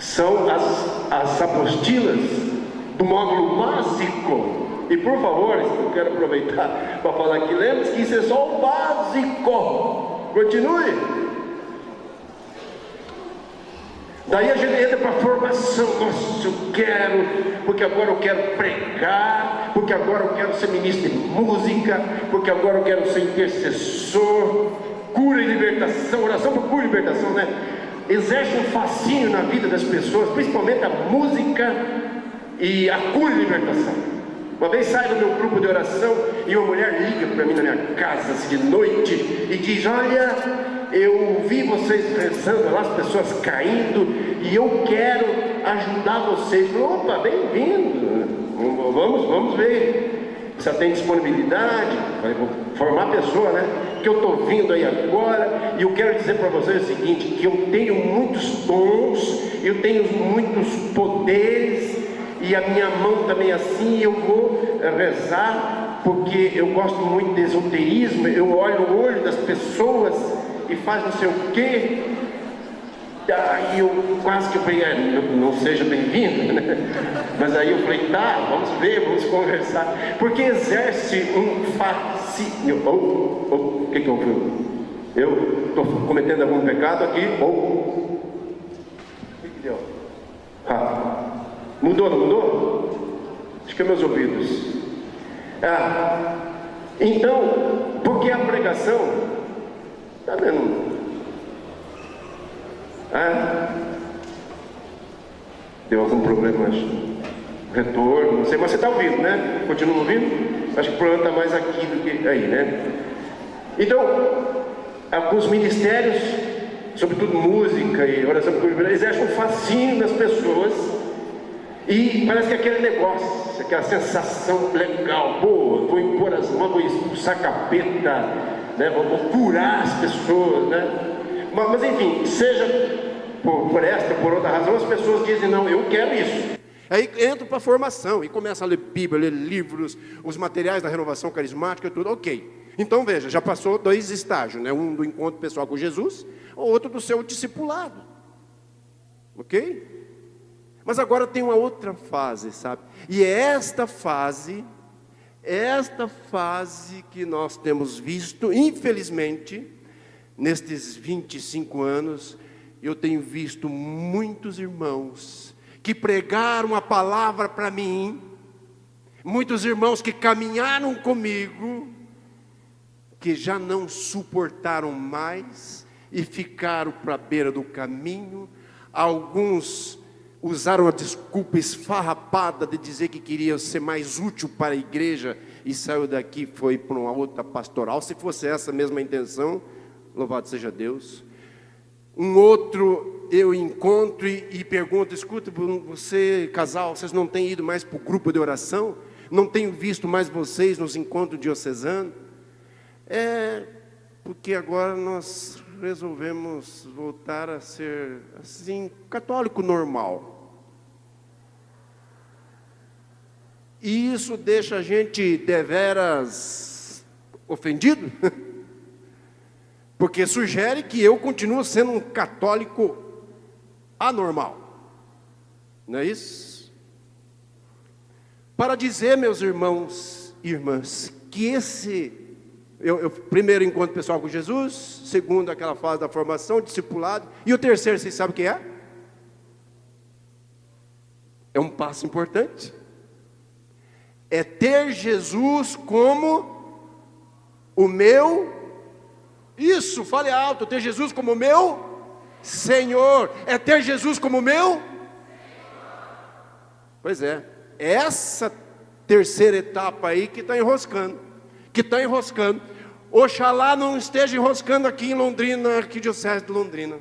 são as apostilas do módulo básico. E por favor, eu quero aproveitar para falar aqui, lembre-se que isso é só o básico. Continue. Daí a gente entra para a formação. Nossa, eu quero, porque agora eu quero pregar, porque agora eu quero ser ministro de música, porque agora eu quero ser intercessor, cura e libertação, oração por cura e libertação, né? Exerce um fascínio na vida das pessoas, principalmente a música e a cura e libertação. Uma vez saio do meu grupo de oração e uma mulher liga para mim na minha casa assim, de noite e diz: olha, eu vi vocês rezando lá, as pessoas caindo, e eu quero ajudar vocês. Opa, bem-vindo, vamos ver. Você tem disponibilidade? Vou formar a pessoa, né? Que eu estou vindo aí agora, e eu quero dizer para vocês o seguinte: que eu tenho muitos dons, eu tenho muitos poderes, e a minha mão também assim, eu vou rezar, porque eu gosto muito de esoterismo, eu olho no olho das pessoas e faz não sei o quê. Aí eu quase que falei: não seja bem-vindo, né? Mas aí eu falei: tá, vamos ver, vamos conversar, porque exerce um fascínio. O que eu vi? Eu estou cometendo algum pecado aqui? O que deu? Mudou, não mudou? Acho que é meus ouvidos. Então, porque a pregação, tá vendo? Deu algum problema, acho. Retorno, não sei, mas você está ouvindo, né? Continua ouvindo? Acho que o problema está mais aqui do que aí, né? Então, alguns ministérios, sobretudo música e oração por liberdade, exercem um fascínio nas pessoas. E parece que aquele negócio, aquela sensação legal, boa, vou impor as mãos, vou expulsar capeta, né? Vou curar as pessoas, né? Mas enfim, seja por esta, por outra razão, as pessoas dizem: não, eu quero isso. Aí entro para a formação e começo a ler Bíblia, ler livros, os materiais da renovação carismática, tudo, ok. Então veja, já passou 2 estágios, né? Um do encontro pessoal com Jesus, o outro do seu discipulado, ok? Mas agora tem uma outra fase, sabe? E é esta fase que nós temos visto, infelizmente, nestes 25 anos, eu tenho visto muitos irmãos que pregaram a palavra para mim, muitos irmãos que caminharam comigo, que já não suportaram mais e ficaram para a beira do caminho. Alguns usaram a desculpa esfarrapada de dizer que queriam ser mais útil para a igreja e saiu daqui e foi para uma outra pastoral. Se fosse essa mesma intenção, louvado seja Deus. Um outro eu encontro e pergunto: escuta, você, casal, vocês não têm ido mais para o grupo de oração? Não tenho visto mais vocês nos encontros diocesanos? porque agora nós resolvemos voltar a ser, assim, católico normal. E isso deixa a gente deveras ofendido, porque sugere que eu continuo sendo um católico anormal. Não é isso? Para dizer, meus irmãos e irmãs, que primeiro encontro pessoal com Jesus, segundo aquela fase da formação, discipulado, e o terceiro, vocês sabem o que é? É um passo importante. É ter Jesus como o meu, isso, fale alto, ter Jesus como o meu Senhor. É ter Jesus como o meu Senhor. Pois é, essa terceira etapa aí que está enroscando. Oxalá não esteja enroscando aqui em Londrina, na Arquidiocese de Londrina.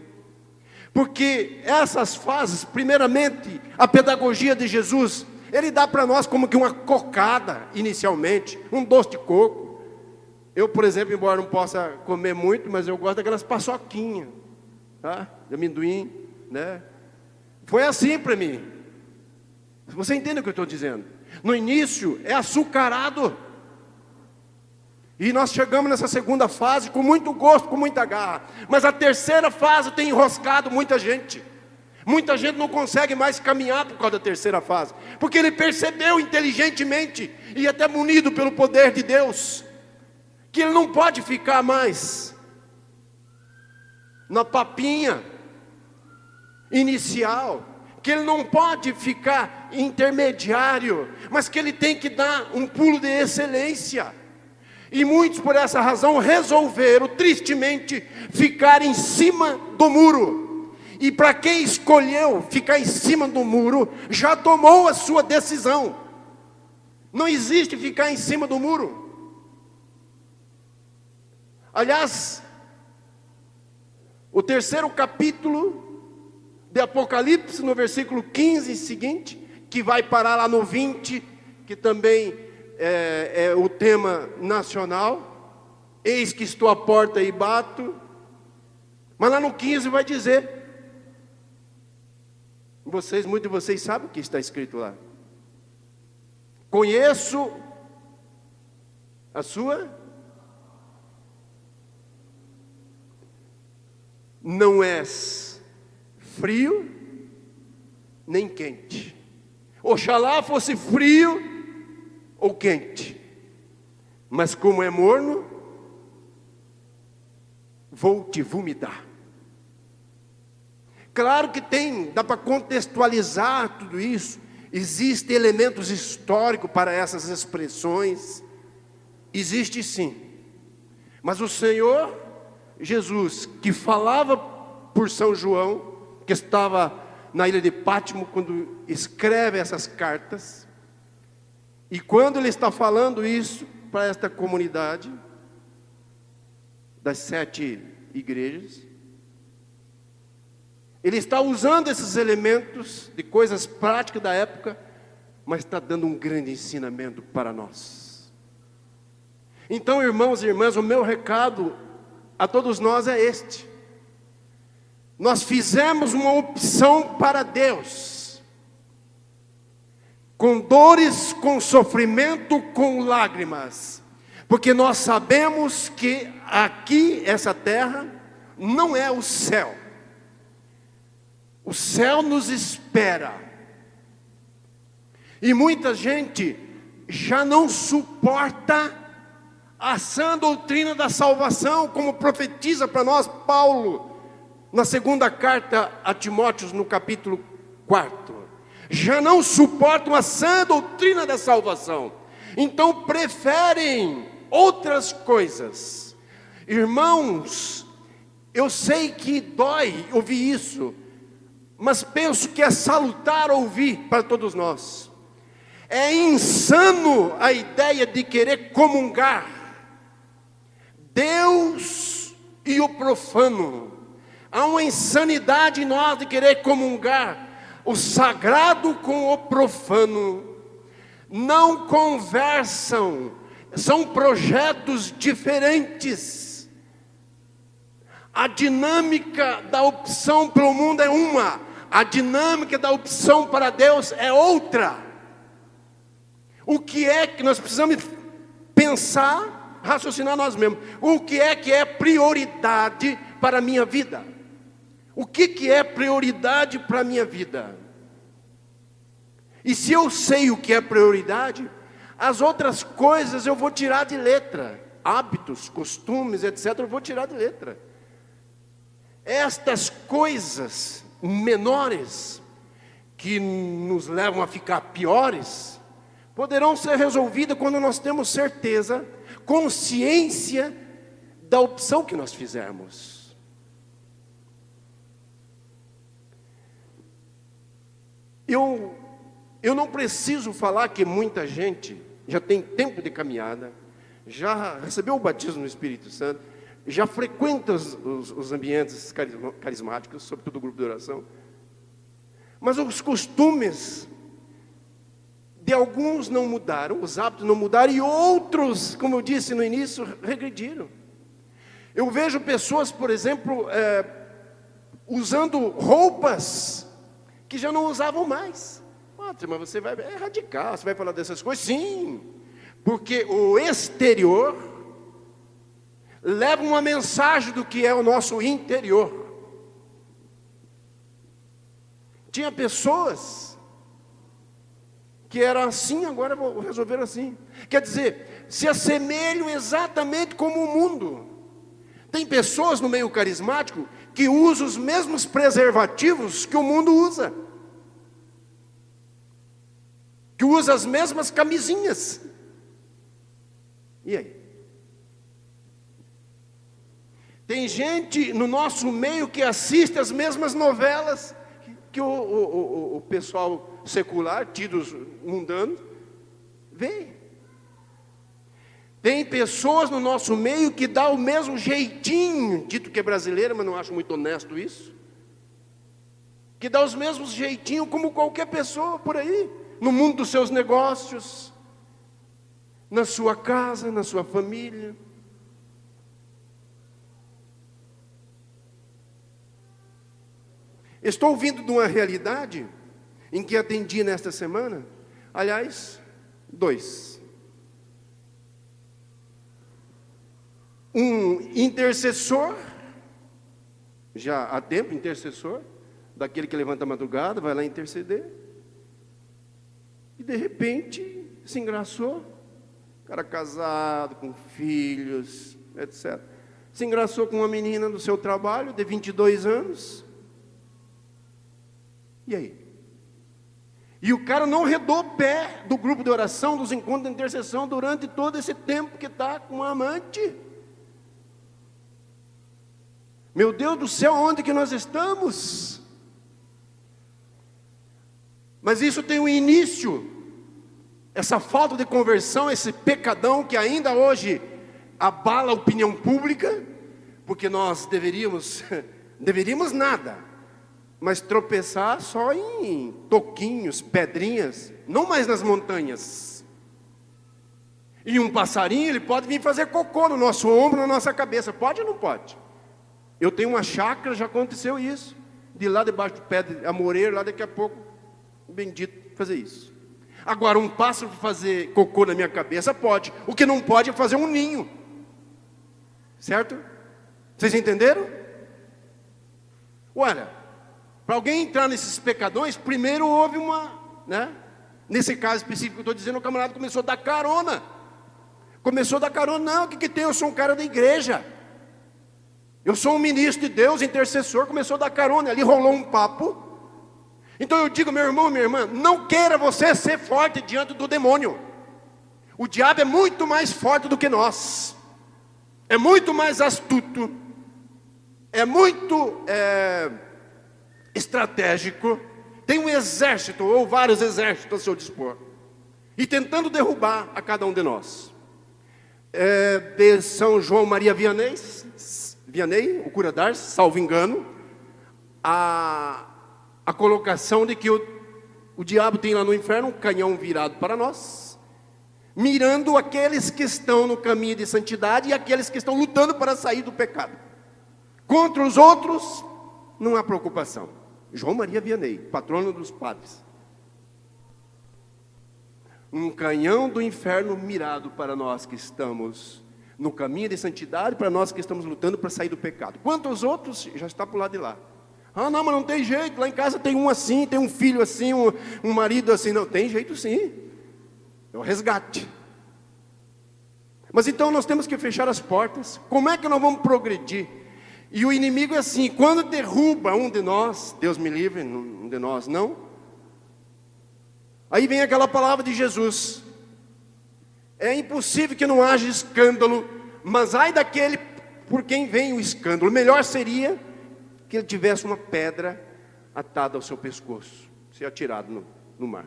Porque essas fases, primeiramente, a pedagogia de Jesus, Ele dá para nós como que uma cocada, inicialmente, um doce de coco. Eu, por exemplo, embora não possa comer muito, mas eu gosto daquelas paçoquinhas, tá? De amendoim, né? Foi assim para mim. Você entende o que eu estou dizendo? No início é açucarado. E nós chegamos nessa segunda fase com muito gosto, com muita garra. Mas a terceira fase tem enroscado muita gente. Muita gente não consegue mais caminhar por causa da terceira fase. Porque ele percebeu inteligentemente, e até munido pelo poder de Deus, que ele não pode ficar mais na papinha inicial, que ele não pode ficar intermediário, mas que ele tem que dar um pulo de excelência. E muitos por essa razão resolveram tristemente ficar em cima do muro. E para quem escolheu ficar em cima do muro, já tomou a sua decisão. Não existe ficar em cima do muro. Aliás, o terceiro capítulo de Apocalipse, no versículo 15 seguinte, que vai parar lá no 20, que também é o tema nacional. Eis que estou à porta e bato. Mas lá no 15 vai dizer, muitos de vocês sabem o que está escrito lá. Conheço a sua, não és frio nem quente. Oxalá fosse frio ou quente, mas como é morno, vou te vomitar. Claro que dá para contextualizar tudo isso. Existem elementos históricos para essas expressões. Existe sim. Mas o Senhor Jesus, que falava por São João, que estava na ilha de Pátimo quando escreve essas cartas, e quando ele está falando isso para esta comunidade das 7 igrejas, ele está usando esses elementos de coisas práticas da época, mas está dando um grande ensinamento para nós. Então, irmãos e irmãs, o meu recado a todos nós é este: nós fizemos uma opção para Deus, com dores, com sofrimento, com lágrimas, porque nós sabemos que aqui, essa terra, não é o céu. O céu nos espera. E muita gente já não suporta a sã doutrina da salvação, como profetiza para nós Paulo, na segunda carta a Timóteo, no capítulo 4. Já não suportam a sã doutrina da salvação. Então preferem outras coisas. Irmãos, eu sei que dói ouvir isso, mas penso que é salutar ouvir para todos nós. É insano a ideia de querer comungar Deus e o profano. Há uma insanidade em nós de querer comungar o sagrado com o profano. Não conversam, são projetos diferentes. A dinâmica da opção para o mundo é uma, a dinâmica da opção para Deus é outra. O que é que nós precisamos pensar, raciocinar nós mesmos? O que é prioridade para a minha vida? O que é prioridade para a minha vida? E se eu sei o que é prioridade, as outras coisas eu vou tirar de letra. Hábitos, costumes, etc., eu vou tirar de letra. Estas coisas menores, que nos levam a ficar piores, poderão ser resolvidas quando nós temos certeza, consciência da opção que nós fizermos. Eu não preciso falar que muita gente já tem tempo de caminhada, já recebeu o batismo no Espírito Santo, já frequenta os ambientes carismáticos, sobretudo o grupo de oração, mas os costumes de alguns não mudaram, os hábitos não mudaram, e outros, como eu disse no início, regrediram. Eu vejo pessoas, por exemplo, usando roupas que já não usavam mais. Mas você é radical, você vai falar dessas coisas? Sim, porque o exterior leva uma mensagem do que é o nosso interior. Tinha pessoas que eram assim, agora resolveram assim. Quer dizer, se assemelham exatamente como o mundo. Tem pessoas no meio carismático que usam os mesmos preservativos que o mundo usa, que usa as mesmas camisinhas. E aí? Tem gente no nosso meio que assiste as mesmas novelas que o pessoal secular, tidos mundanos, vê. Tem pessoas no nosso meio que dá o mesmo jeitinho, dito que é brasileiro, mas não acho muito honesto isso, que dá os mesmos jeitinhos como qualquer pessoa por aí, no mundo dos seus negócios, na sua casa, na sua família. Estou vindo de uma realidade em que atendi nesta semana, aliás, 2. Um intercessor, já há tempo, intercessor, daquele que levanta a madrugada, vai lá interceder, e de repente se engraçou, cara casado, com filhos, etc. Se engraçou com uma menina do seu trabalho, de 22 anos, e aí? E o cara não redou o pé do grupo de oração, dos encontros de intercessão, durante todo esse tempo que está com uma amante. Meu Deus do céu, onde que nós estamos? Mas isso tem um início, essa falta de conversão, esse pecadão que ainda hoje abala a opinião pública, porque nós deveríamos nada, mas tropeçar só em toquinhos, pedrinhas, não mais nas montanhas. E um passarinho, ele pode vir fazer cocô no nosso ombro, na nossa cabeça, pode ou não pode? Eu tenho uma chácara, já aconteceu isso, de lá debaixo do pé de amoreiro, lá daqui a pouco, bendito, fazer isso. Agora, um pássaro fazer cocô na minha cabeça, pode. O que não pode é fazer um ninho. Certo? Vocês entenderam? Olha, para alguém entrar nesses pecadões, primeiro houve nesse caso específico que eu estou dizendo, o camarada começou a dar carona. Não, o que tem? Eu sou um cara da igreja. Eu sou um ministro de Deus, intercessor, começou a dar carona, ali rolou um papo. Então eu digo, meu irmão, minha irmã, não queira você ser forte diante do demônio. O diabo é muito mais forte do que nós. É muito mais astuto. É muito estratégico. Tem um exército, ou vários exércitos a seu dispor. E tentando derrubar a cada um de nós. De São João Maria Vianney, o cura d'Ars, salvo engano, a colocação de que o diabo tem lá no inferno um canhão virado para nós, mirando aqueles que estão no caminho de santidade e aqueles que estão lutando para sair do pecado. Contra os outros, não há preocupação. João Maria Vianney, patrono dos padres. Um canhão do inferno mirado para nós que estamos no caminho de santidade, para nós que estamos lutando para sair do pecado. Quanto aos outros, já está para o lado de lá. Ah, não, mas não tem jeito, lá em casa tem um assim, tem um filho assim, um marido assim. Não, tem jeito sim. É o resgate. Mas então nós temos que fechar as portas. Como é que nós vamos progredir? E o inimigo é assim, quando derruba um de nós, Deus me livre, um de nós não. Aí vem aquela palavra de Jesus. É impossível que não haja escândalo, mas ai daquele por quem vem o escândalo. Melhor seria que ele tivesse uma pedra atada ao seu pescoço, ser atirado no mar.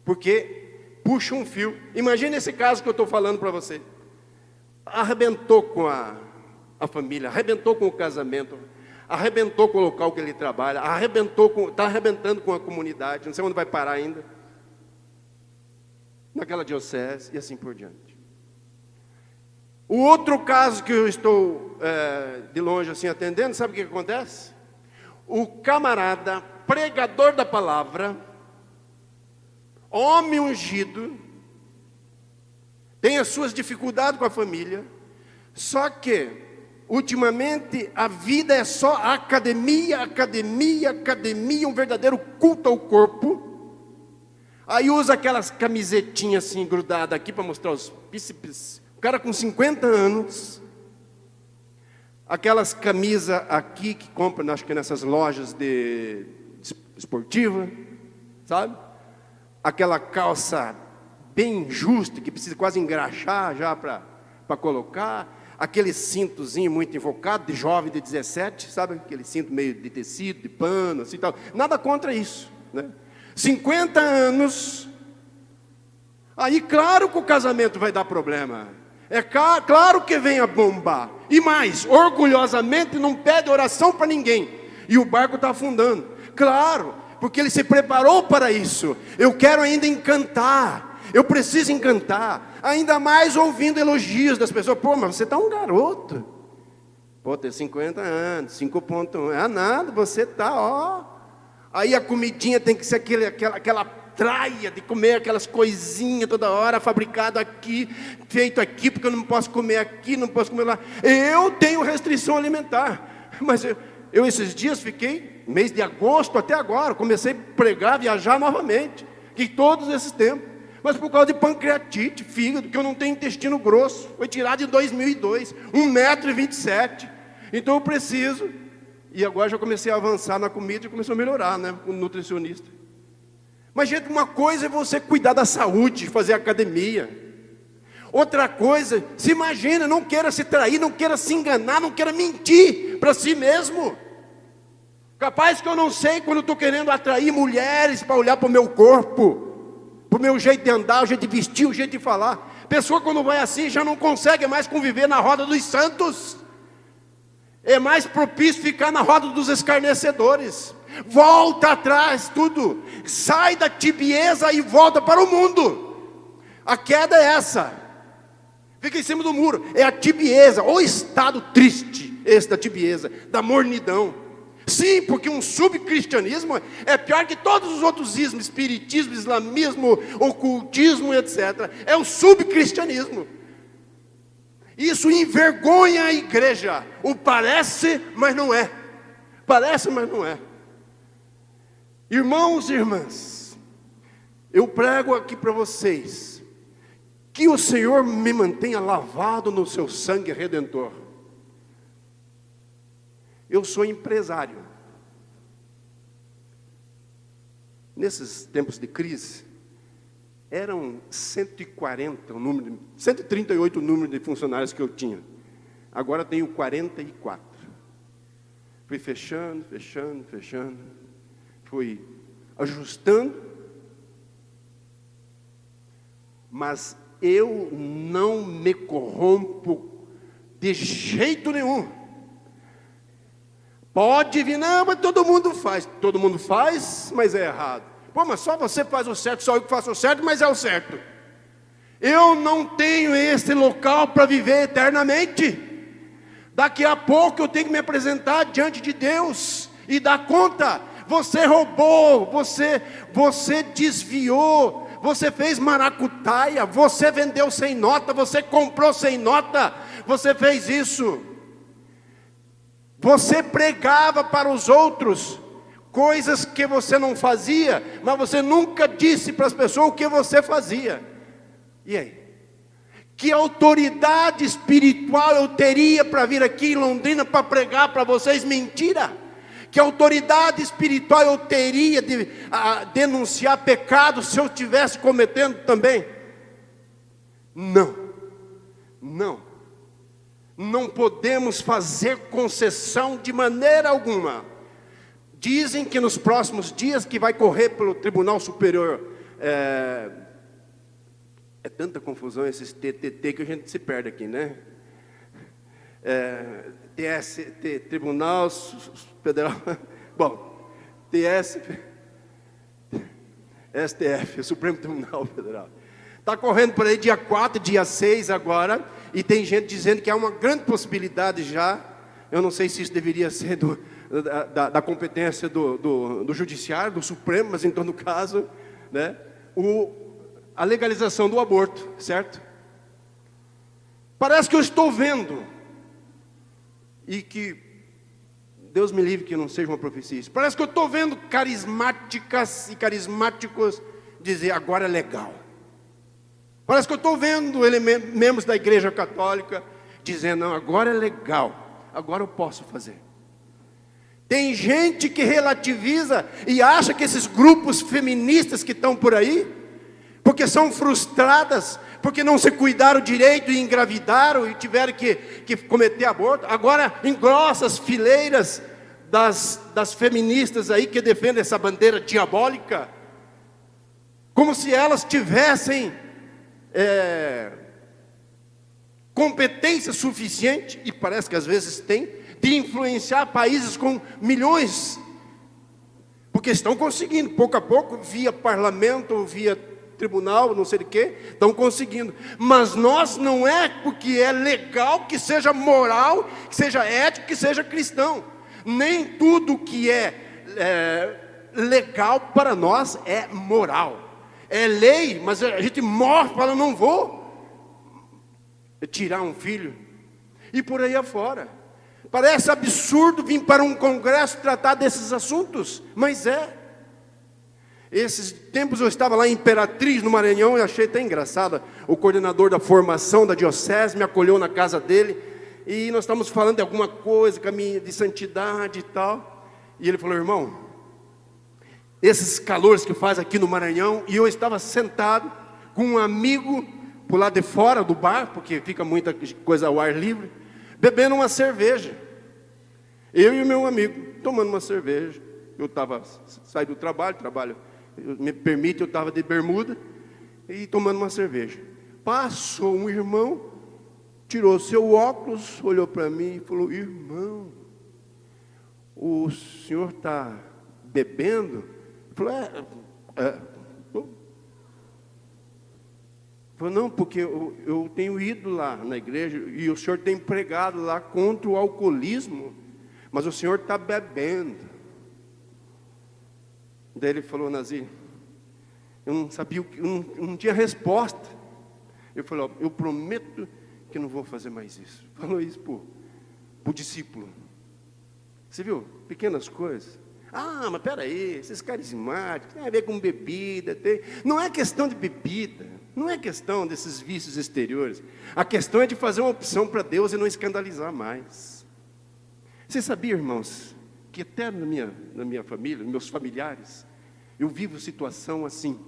Porque puxa um fio. Imagine esse caso que eu estou falando para você. Arrebentou com a família, arrebentou com o casamento, arrebentou com o local que ele trabalha, está arrebentando com a comunidade, não sei onde vai parar ainda, naquela diocese e assim por diante. O outro caso que eu estou de longe assim atendendo, sabe o que acontece? O camarada, pregador da palavra, homem ungido, tem as suas dificuldades com a família, só que ultimamente a vida é só academia, academia, academia, um verdadeiro culto ao corpo. Aí usa aquelas camisetinhas assim grudadas aqui para mostrar os bíceps. O cara com 50 anos, aquelas camisas aqui que compra, acho que nessas lojas de esportiva, sabe? Aquela calça bem justa, que precisa quase engraxar já para colocar. Aquele cintozinho muito invocado, de jovem de 17, sabe? Aquele cinto meio de tecido, de pano, assim tal. Nada contra isso, né? 50 anos. Aí claro que o casamento vai dar problema. É claro que vem a bombar. E mais, orgulhosamente não pede oração para ninguém. E o barco está afundando. Claro, porque ele se preparou para isso. Eu quero ainda encantar. Eu preciso encantar, ainda mais ouvindo elogios das pessoas. Pô, mas você está um garoto. Pô, tem 50 anos, 5.1. É nada, você está, ó. Aí a comidinha tem que ser aquela traia de comer aquelas coisinhas toda hora, fabricado aqui, feito aqui, porque eu não posso comer aqui, não posso comer lá. Eu tenho restrição alimentar. Mas eu esses dias fiquei, mês de agosto até agora, comecei a pregar, viajar novamente. Que todos esses tempos. Mas por causa de pancreatite, fígado, que eu não tenho intestino grosso, foi tirado em 2002, 1,27 m. Então eu preciso, e agora já comecei a avançar na comida e começou a melhorar, né, com o nutricionista. Mas gente, uma coisa é você cuidar da saúde, fazer academia. Outra coisa, se imagina, não queira se trair, não queira se enganar, não queira mentir para si mesmo. Capaz que eu não sei quando eu estou querendo atrair mulheres para olhar para o meu corpo, para o meu jeito de andar, o jeito de vestir, o jeito de falar. Pessoa quando vai assim já não consegue mais conviver na roda dos santos. É mais propício ficar na roda dos escarnecedores. Volta atrás tudo. Sai da tibieza e volta para o mundo. A queda é essa. Fica em cima do muro. É a tibieza, o estado triste, esse da tibieza, da mornidão. Sim, porque um subcristianismo é pior que todos os outros ismos, espiritismo, islamismo, ocultismo, etc. É o subcristianismo. Isso envergonha a igreja. O parece, mas não é. Parece, mas não é. Irmãos e irmãs, eu prego aqui para vocês, que o Senhor me mantenha lavado no seu sangue redentor. Eu sou empresário. Nesses tempos de crise, eram 138 o número de funcionários que eu tinha. Agora tenho 44. Fui fechando. Fui ajustando. Mas eu não me corrompo de jeito nenhum. Pode vir, não, mas todo mundo faz. Todo mundo faz, mas é errado. Pô, mas só você faz o certo, só eu que faço o certo, mas é o certo. Eu não tenho esse local para viver eternamente. Daqui a pouco eu tenho que me apresentar diante de Deus e dar conta. Você roubou, você desviou, você fez maracutaia, você vendeu sem nota, você comprou sem nota, você fez isso. Você pregava para os outros coisas que você não fazia, mas você nunca disse para as pessoas o que você fazia. E aí? Que autoridade espiritual eu teria para vir aqui em Londrina para pregar para vocês mentira? Que autoridade espiritual eu teria de denunciar pecado se eu estivesse cometendo também? Não podemos fazer concessão de maneira alguma. Dizem que nos próximos dias que vai correr pelo Tribunal Superior, é tanta confusão esses TTT que a gente se perde aqui, né? Tribunal Federal, bom, STF, Supremo Tribunal Federal. Está correndo por aí dia 4, dia 6 agora, e tem gente dizendo que há uma grande possibilidade já, eu não sei se isso deveria ser da competência do Judiciário, do Supremo, mas em todo caso, né, a legalização do aborto, certo? Parece que eu estou vendo, e que Deus me livre que não seja uma profecia, parece que eu estou vendo carismáticas e carismáticos dizer agora é legal. Parece que eu estou vendo membros da igreja católica dizendo não, agora é legal, agora eu posso fazer. Tem gente que relativiza e acha que esses grupos feministas que estão por aí, porque são frustradas, porque não se cuidaram direito e engravidaram e tiveram que cometer aborto, agora engrossa as fileiras das feministas aí que defendem essa bandeira diabólica, como se elas tivessem competência suficiente, e parece que às vezes tem, de influenciar países com milhões, porque estão conseguindo, pouco a pouco, via parlamento, via tribunal, não sei de quê, estão conseguindo. Mas nós não é porque é legal que seja moral, que seja ético, que seja cristão. Nem tudo que é legal para nós é moral. É lei, mas a gente morre e fala, não vou tirar um filho. E por aí afora. Parece absurdo vir para um congresso tratar desses assuntos, mas é. Esses tempos eu estava lá em Imperatriz, no Maranhão, e achei até engraçado. O coordenador da formação da diocese me acolheu na casa dele, e nós estávamos falando de alguma coisa, caminho de santidade e tal. E ele falou, irmão, esses calores que faz aqui no Maranhão, e eu estava sentado com um amigo por lá de fora do bar, porque fica muita coisa ao ar livre, bebendo uma cerveja. Eu e o meu amigo, tomando uma cerveja. Eu estava, saí do trabalho, me permite, eu estava de bermuda, e tomando uma cerveja. Passou um irmão, tirou seu óculos, olhou para mim e falou, irmão, o senhor está bebendo? Eu falei, falou, não, porque eu tenho ido lá na igreja, e o senhor tem pregado lá contra o alcoolismo, mas o senhor está bebendo. Daí ele falou, Nazir, eu não sabia, eu não tinha resposta. Eu falei, eu prometo que não vou fazer mais isso. Falou isso para o discípulo. Você viu? Pequenas coisas. Ah, mas peraí, esses carismáticos, tem a ver com bebida. Não é questão de bebida, não é questão desses vícios exteriores. A questão é de fazer uma opção para Deus e não escandalizar mais. Você sabia, irmãos, que até na minha família, nos meus familiares, eu vivo situação assim.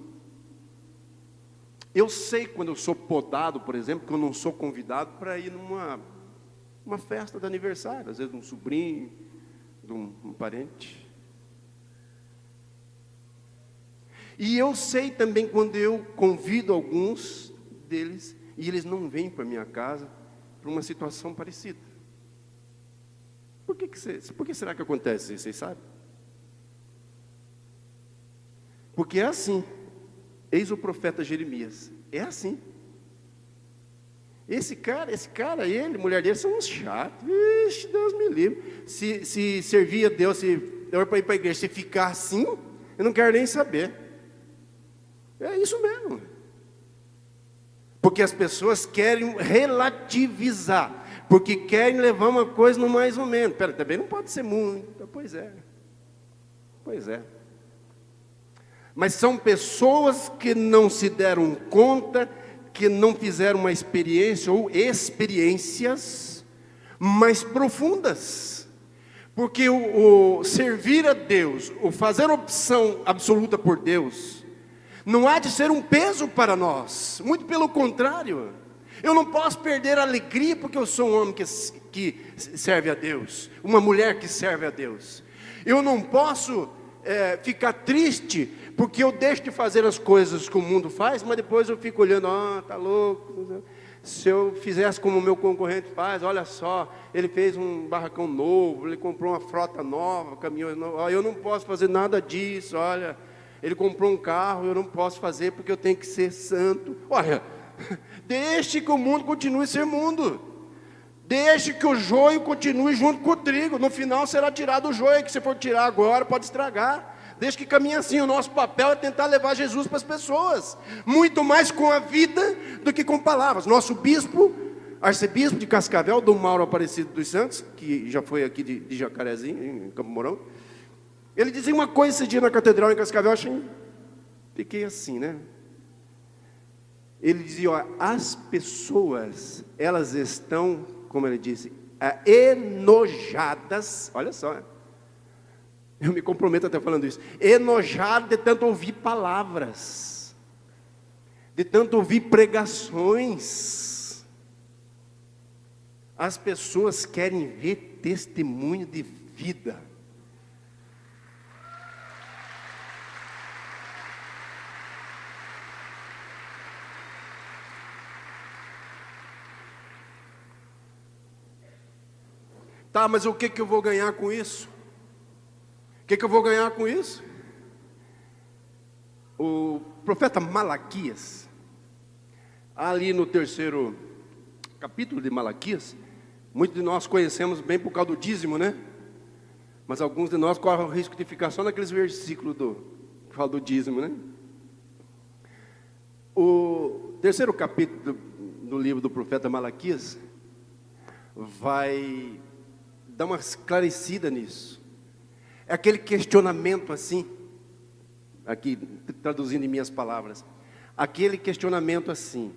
Eu sei quando eu sou podado, por exemplo, que eu não sou convidado para ir numa festa de aniversário, às vezes de um sobrinho, de um parente. E eu sei também quando eu convido alguns deles, e eles não vêm para minha casa, para uma situação parecida. Por que será que acontece isso? Vocês sabem? Porque é assim. Eis o profeta Jeremias. É assim. Esse cara, ele, mulher dele, são uns chatos. Ixi, Deus me livre. Se servir a Deus, se eu para ir para a igreja, se ficar assim, eu não quero nem saber. É isso mesmo. Porque as pessoas querem relativizar, porque querem levar uma coisa no mais ou menos. Pera, também não pode ser muito. Pois é. Mas são pessoas que não se deram conta, que não fizeram uma experiência ou experiências mais profundas. Porque o servir a Deus, o fazer opção absoluta por Deus, não há de ser um peso para nós. Muito pelo contrário. Eu não posso perder a alegria porque eu sou um homem que serve a Deus, uma mulher que serve a Deus. Eu não posso ficar triste porque eu deixo de fazer as coisas que o mundo faz, mas depois eu fico olhando, tá louco. Se eu fizesse como o meu concorrente faz, olha só, ele fez um barracão novo, ele comprou uma frota nova, caminhões novos, eu não posso fazer nada disso, olha, ele comprou um carro, eu não posso fazer porque eu tenho que ser santo. Olha, deixe que o mundo continue a ser mundo, deixe que o joio continue junto com o trigo, no final será tirado o joio, que se for tirar agora pode estragar. Deixa que caminhe assim. O nosso papel é tentar levar Jesus para as pessoas, muito mais com a vida do que com palavras. Nosso bispo, arcebispo de Cascavel, Dom Mauro Aparecido dos Santos, que já foi aqui de Jacarezinho, em Campo Mourão, ele dizia uma coisa esse dia na catedral em Cascavel, fiquei assim, né? Ele dizia, as pessoas, elas estão, como ele disse, enojadas, olha só, eu me comprometo até falando isso, enojado de tanto ouvir palavras, de tanto ouvir pregações. As pessoas querem ver testemunho de vida. Tá, mas o que eu vou ganhar com isso? O que eu vou ganhar com isso? O profeta Malaquias, ali no 3º capítulo de Malaquias, muitos de nós conhecemos bem por causa do dízimo, né? Mas alguns de nós correm o risco de ficar só naqueles versículos que fala do dízimo, né? O 3º capítulo do livro do profeta Malaquias vai dar uma esclarecida nisso. É aquele questionamento assim, aqui traduzindo em minhas palavras, aquele questionamento assim,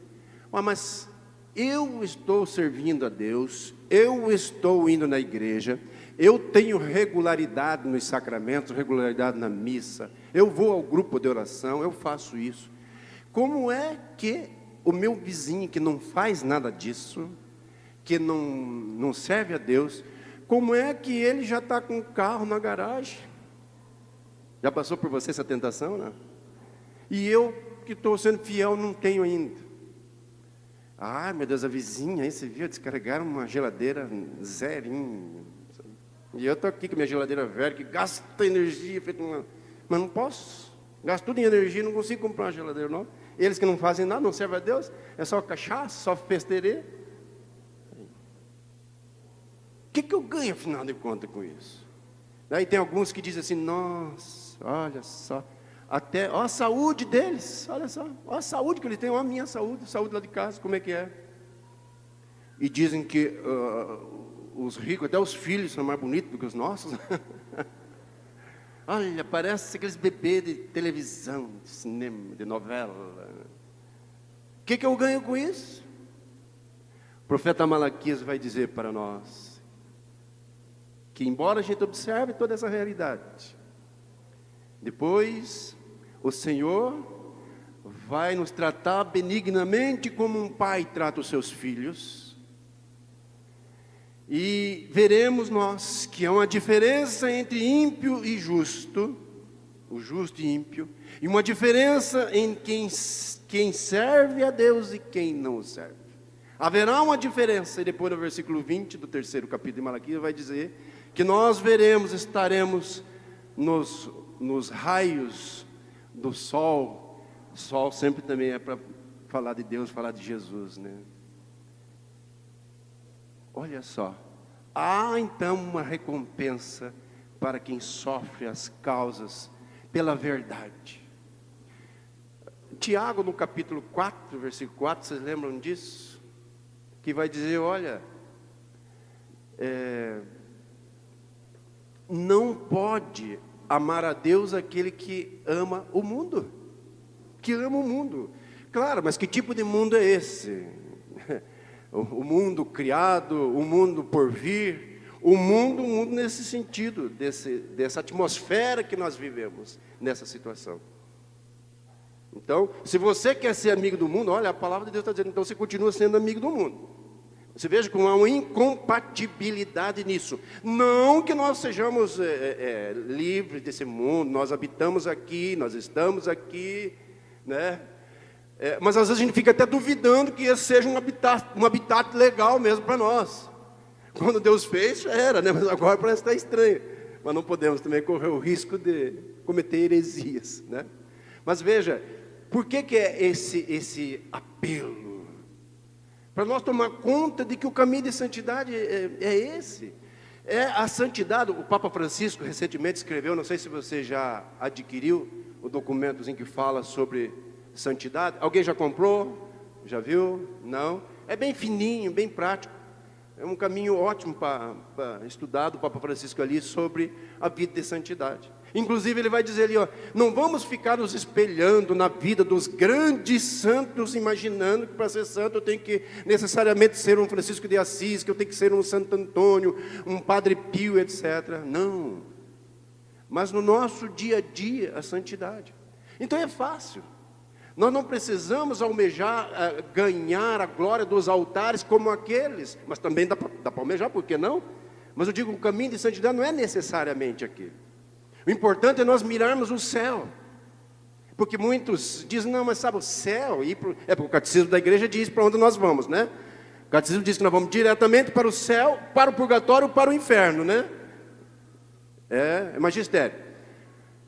mas eu estou servindo a Deus, eu estou indo na igreja, eu tenho regularidade nos sacramentos, regularidade na missa, eu vou ao grupo de oração, eu faço isso. Como é que o meu vizinho que não faz nada disso, que não serve a Deus, como é que ele já está com o carro na garagem? Já passou por você essa tentação, né? E eu, que estou sendo fiel, não tenho ainda. Meu Deus, a vizinha, aí você viu, descarregaram uma geladeira zerinho. E eu estou aqui com minha geladeira velha, que gasta energia, mas não posso. Gasto tudo em energia, não consigo comprar uma geladeira nova. Eles que não fazem nada, não servem a Deus, é só cachaça, só festerê. O que eu ganho, afinal de contas, com isso? Daí tem alguns que dizem assim, nossa, olha só, até, a saúde deles, olha só, a saúde que eles têm, a minha saúde lá de casa, como é que é? E dizem que os ricos, até os filhos são mais bonitos do que os nossos. Olha, parece aqueles bebês de televisão, de cinema, de novela. O que eu ganho com isso? O profeta Malaquias vai dizer para nós, que embora a gente observe toda essa realidade, depois o Senhor vai nos tratar benignamente como um pai trata os seus filhos, e veremos nós que há uma diferença entre ímpio e justo, o justo e ímpio, e uma diferença em quem serve a Deus e quem não o serve. Haverá uma diferença, e depois no versículo 20 do 3º capítulo de Malaquias vai dizer que nós estaremos nos raios do sol. Sol sempre também é para falar de Deus, falar de Jesus, né? olha só, há então uma recompensa para quem sofre as causas pela verdade. Tiago, no capítulo 4, versículo 4, vocês lembram disso? Que vai dizer, olha, não pode amar a Deus aquele que ama o mundo. Que ama o mundo. Claro, mas que tipo de mundo é esse? O mundo criado, o mundo por vir, o mundo nesse sentido, dessa atmosfera que nós vivemos, nessa situação. Então, se você quer ser amigo do mundo, olha, a palavra de Deus está dizendo, então você continua sendo amigo do mundo. Você veja como há uma incompatibilidade nisso. Não que nós sejamos livres desse mundo, nós habitamos aqui, nós estamos aqui, né? Mas às vezes a gente fica até duvidando que esse seja um habitat legal mesmo para nós. Quando Deus fez, já era, né? Mas agora parece que está estranho. Mas não podemos também correr o risco de cometer heresias, né? Mas veja, por que é esse apelo? Para nós tomar conta de que o caminho de santidade é esse. É a santidade. O Papa Francisco recentemente escreveu, não sei se você já adquiriu o documento em que fala sobre santidade. Alguém já comprou? Já viu? Não? É bem fininho, bem prático. É um caminho ótimo para estudar do Papa Francisco ali sobre a vida de santidade. Inclusive ele vai dizer ali, ó, não vamos ficar nos espelhando na vida dos grandes santos, imaginando que para ser santo eu tenho que necessariamente ser um Francisco de Assis, que eu tenho que ser um Santo Antônio, um Padre Pio, etc. Não. Mas no nosso dia a dia, a santidade. Então é fácil. Nós não precisamos almejar ganhar a glória dos altares como aqueles, mas também dá para almejar, por que não? Mas eu digo, o caminho de santidade não é necessariamente aquele. O importante é nós mirarmos o céu. Porque muitos dizem, não, mas sabe, o céu, porque o catecismo da igreja diz para onde nós vamos, né? O catecismo diz que nós vamos diretamente para o céu, para o purgatório, para o inferno, né? É magistério.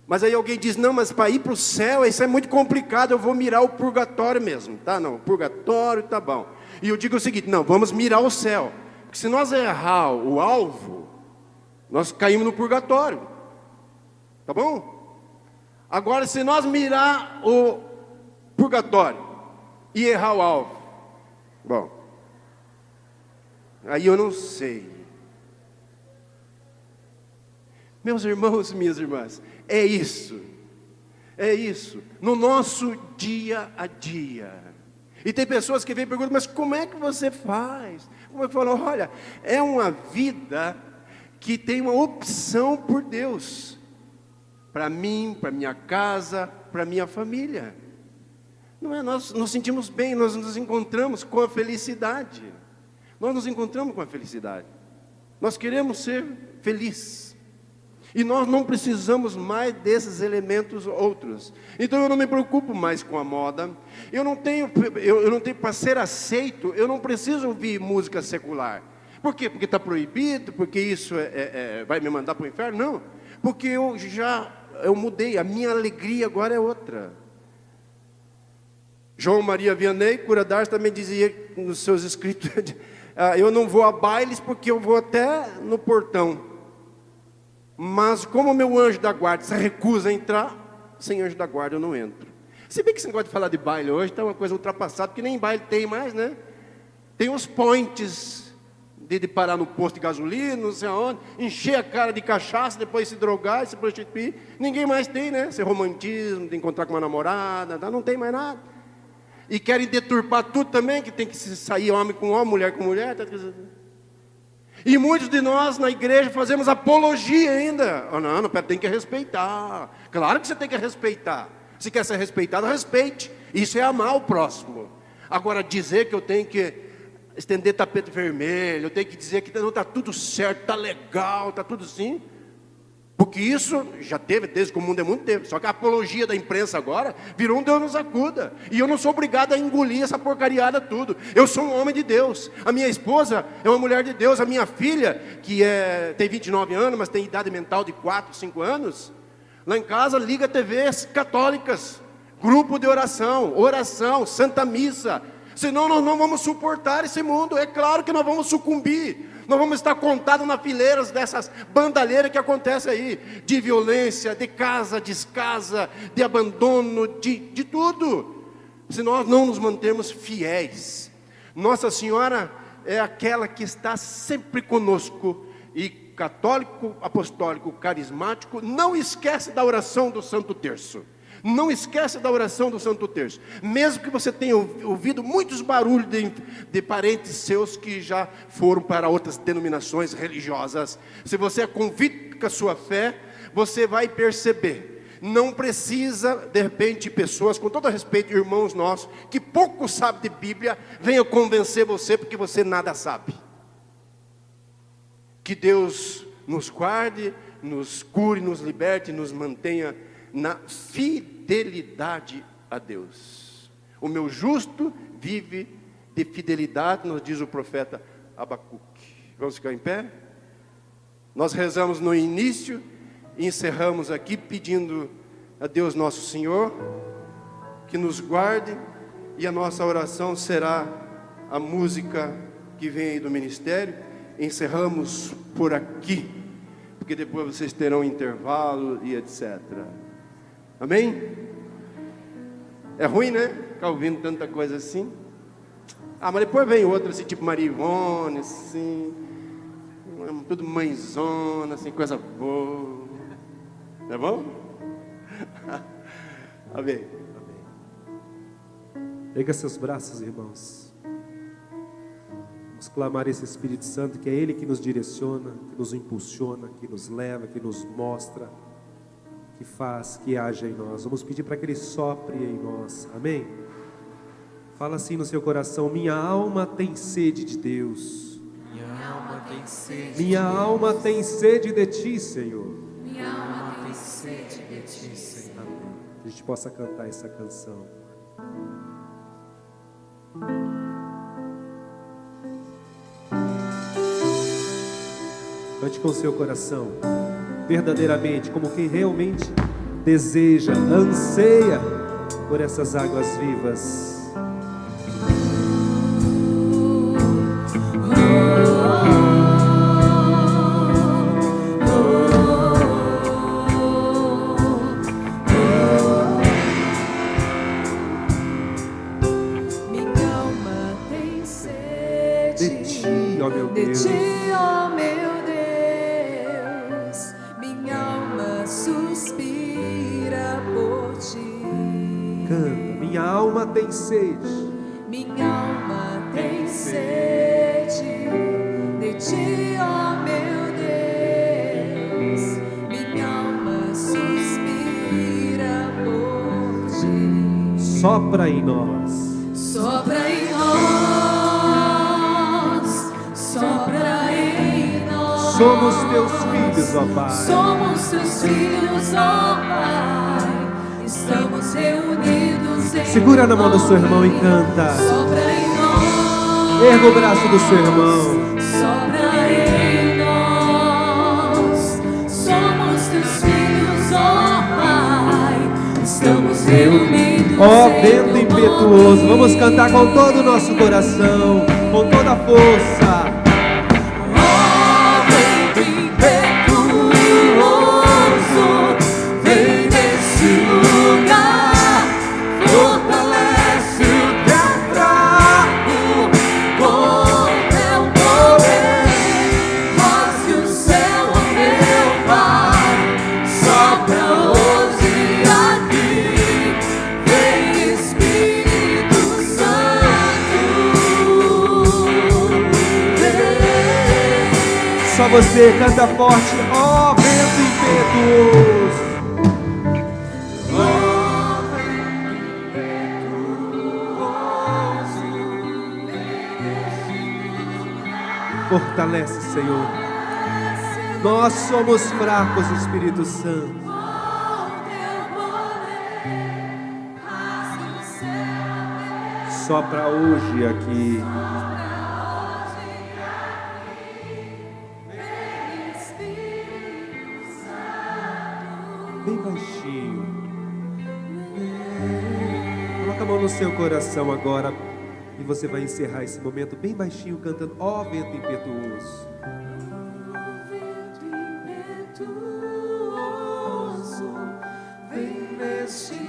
Mas aí alguém diz, não, mas para ir para o céu, isso é muito complicado, eu vou mirar o purgatório mesmo. Tá, não, o purgatório tá bom. E eu digo o seguinte, não, vamos mirar o céu. Porque se nós errar o alvo, nós caímos no purgatório. Tá bom? Agora, se nós mirar o purgatório e errar o alvo, bom, aí eu não sei. Meus irmãos e minhas irmãs, é isso, no nosso dia a dia. E tem pessoas que vêm e perguntam, mas como é que você faz? Como é que fala? Olha, é uma vida que tem uma opção por Deus. Para mim, para minha casa, para minha família. Não é? Nós nos sentimos bem, nós nos encontramos com a felicidade. Nós nos encontramos com a felicidade. Nós queremos ser felizes. E nós não precisamos mais desses elementos outros. Então eu não me preocupo mais com a moda. Eu não tenho para ser aceito, eu não preciso ouvir música secular. Por quê? Porque está proibido, porque isso vai me mandar para o inferno? Não. Porque eu mudei, a minha alegria agora é outra. João Maria Vianney, cura d'Ars, também dizia nos seus escritos, eu não vou a bailes porque eu vou até no portão. Mas como o meu anjo da guarda se recusa a entrar, sem anjo da guarda eu não entro. Se bem que esse negócio de falar de baile hoje está uma coisa ultrapassada, porque nem baile tem mais, né? Tem os points de parar no posto de gasolina, não sei aonde, encher a cara de cachaça, depois se drogar, se prostituir. Ninguém mais tem, né? Esse romantismo de encontrar com uma namorada, não tem mais nada. E querem deturpar tudo também, que tem que sair homem com homem, mulher com mulher. E muitos de nós na igreja fazemos apologia ainda. Oh, não, tem que respeitar. Claro que você tem que respeitar. Se quer ser respeitado, respeite. Isso é amar o próximo. Agora, dizer que eu tenho que estender tapete vermelho, eu tenho que dizer que não está tudo certo, está legal, está tudo assim. Porque isso já teve, desde que o mundo é muito tempo. Só que a apologia da imprensa agora virou um Deus nos acuda. E eu não sou obrigado a engolir essa porcariada tudo. Eu sou um homem de Deus. A minha esposa é uma mulher de Deus. A minha filha, que tem 29 anos, mas tem idade mental de 4, 5 anos, lá em casa liga TVs católicas, grupo de oração, Santa Missa. Senão nós não vamos suportar esse mundo. É claro que nós vamos sucumbir. Nós vamos estar contados na fileiras dessas bandalheiras que acontecem aí. De violência, de casa, descasa, de abandono, de tudo. Se nós não nos mantermos fiéis. Nossa Senhora é aquela que está sempre conosco. E católico, apostólico, carismático, não esquece da oração do Santo Terço. Não esquece da oração do Santo Terço. Mesmo que você tenha ouvido muitos barulhos de parentes seus que já foram para outras denominações religiosas. Se você é convicto com a sua fé, você vai perceber. Não precisa, de repente, pessoas, com todo respeito, irmãos nossos, que pouco sabem de Bíblia, venham convencer você porque você nada sabe. Que Deus nos guarde, nos cure, nos liberte, nos mantenha na fidelidade a Deus. O meu justo vive de fidelidade, nos diz o profeta Abacuque. Vamos ficar em pé? Nós rezamos no início e encerramos aqui pedindo a Deus nosso Senhor que nos guarde, e a nossa oração será a música que vem aí do ministério. Encerramos por aqui, porque depois vocês terão intervalo e etc. Amém? É ruim, né? Ficar ouvindo tanta coisa assim. Mas depois vem outra, assim, tipo Maria Ivone, assim, tudo mãezona, assim, coisa boa. Tá bom? Amém. Erga seus braços, irmãos. Vamos clamar esse Espírito Santo, que é Ele que nos direciona, que nos impulsiona, que nos leva, que nos mostra, que faz, que haja em nós. Vamos pedir para que Ele sopre em nós. Amém? Fala assim no seu coração: minha alma tem sede de Deus. Minha alma tem sede. Minha alma tem sede de Ti, Senhor. Minha alma tem sede de Ti, Senhor. Amém. Que a gente possa cantar essa canção. Cante com o seu coração, verdadeiramente, como quem realmente deseja, anseia por essas águas vivas. Minha alma tem sede De Ti, ó meu de Deus. Ti, ó meu Deus. Minha alma suspira por Ti. Canta, minha alma tem sede. Minha alma tem sede de Ti, ó meu Deus. Minha alma suspira por Ti. Sopra em nós. Sopra em nós, sopra em nós. Somos Teus filhos, ó Pai. Somos Teus filhos, ó Pai. Estamos reunidos em Segura na mão do seu irmão e canta. Sopra em nós. Erga o braço do seu irmão. Sopra em nós. Somos Teus filhos, ó Pai. Estamos reunidos. Ó em vento Teu impetuoso, nome. vamos cantar com todo o nosso coração, com toda a força. Ó vento impetuoso, vem nesse lugar, fortalece o teu fraco com teu poder, rasgue o céu, ó meu Pai, sopra hoje aqui, vem Espírito Santo, vem. Só você canta forte, ó vento impetuoso. Fortalece, Senhor. Nós somos fracos, Espírito Santo. Sopra hoje aqui. Bem baixinho. Coloca a mão no seu coração agora e E você vai encerrar esse momento bem baixinho, cantando Ó Vento Impetuoso. Vento impetuoso, vem neste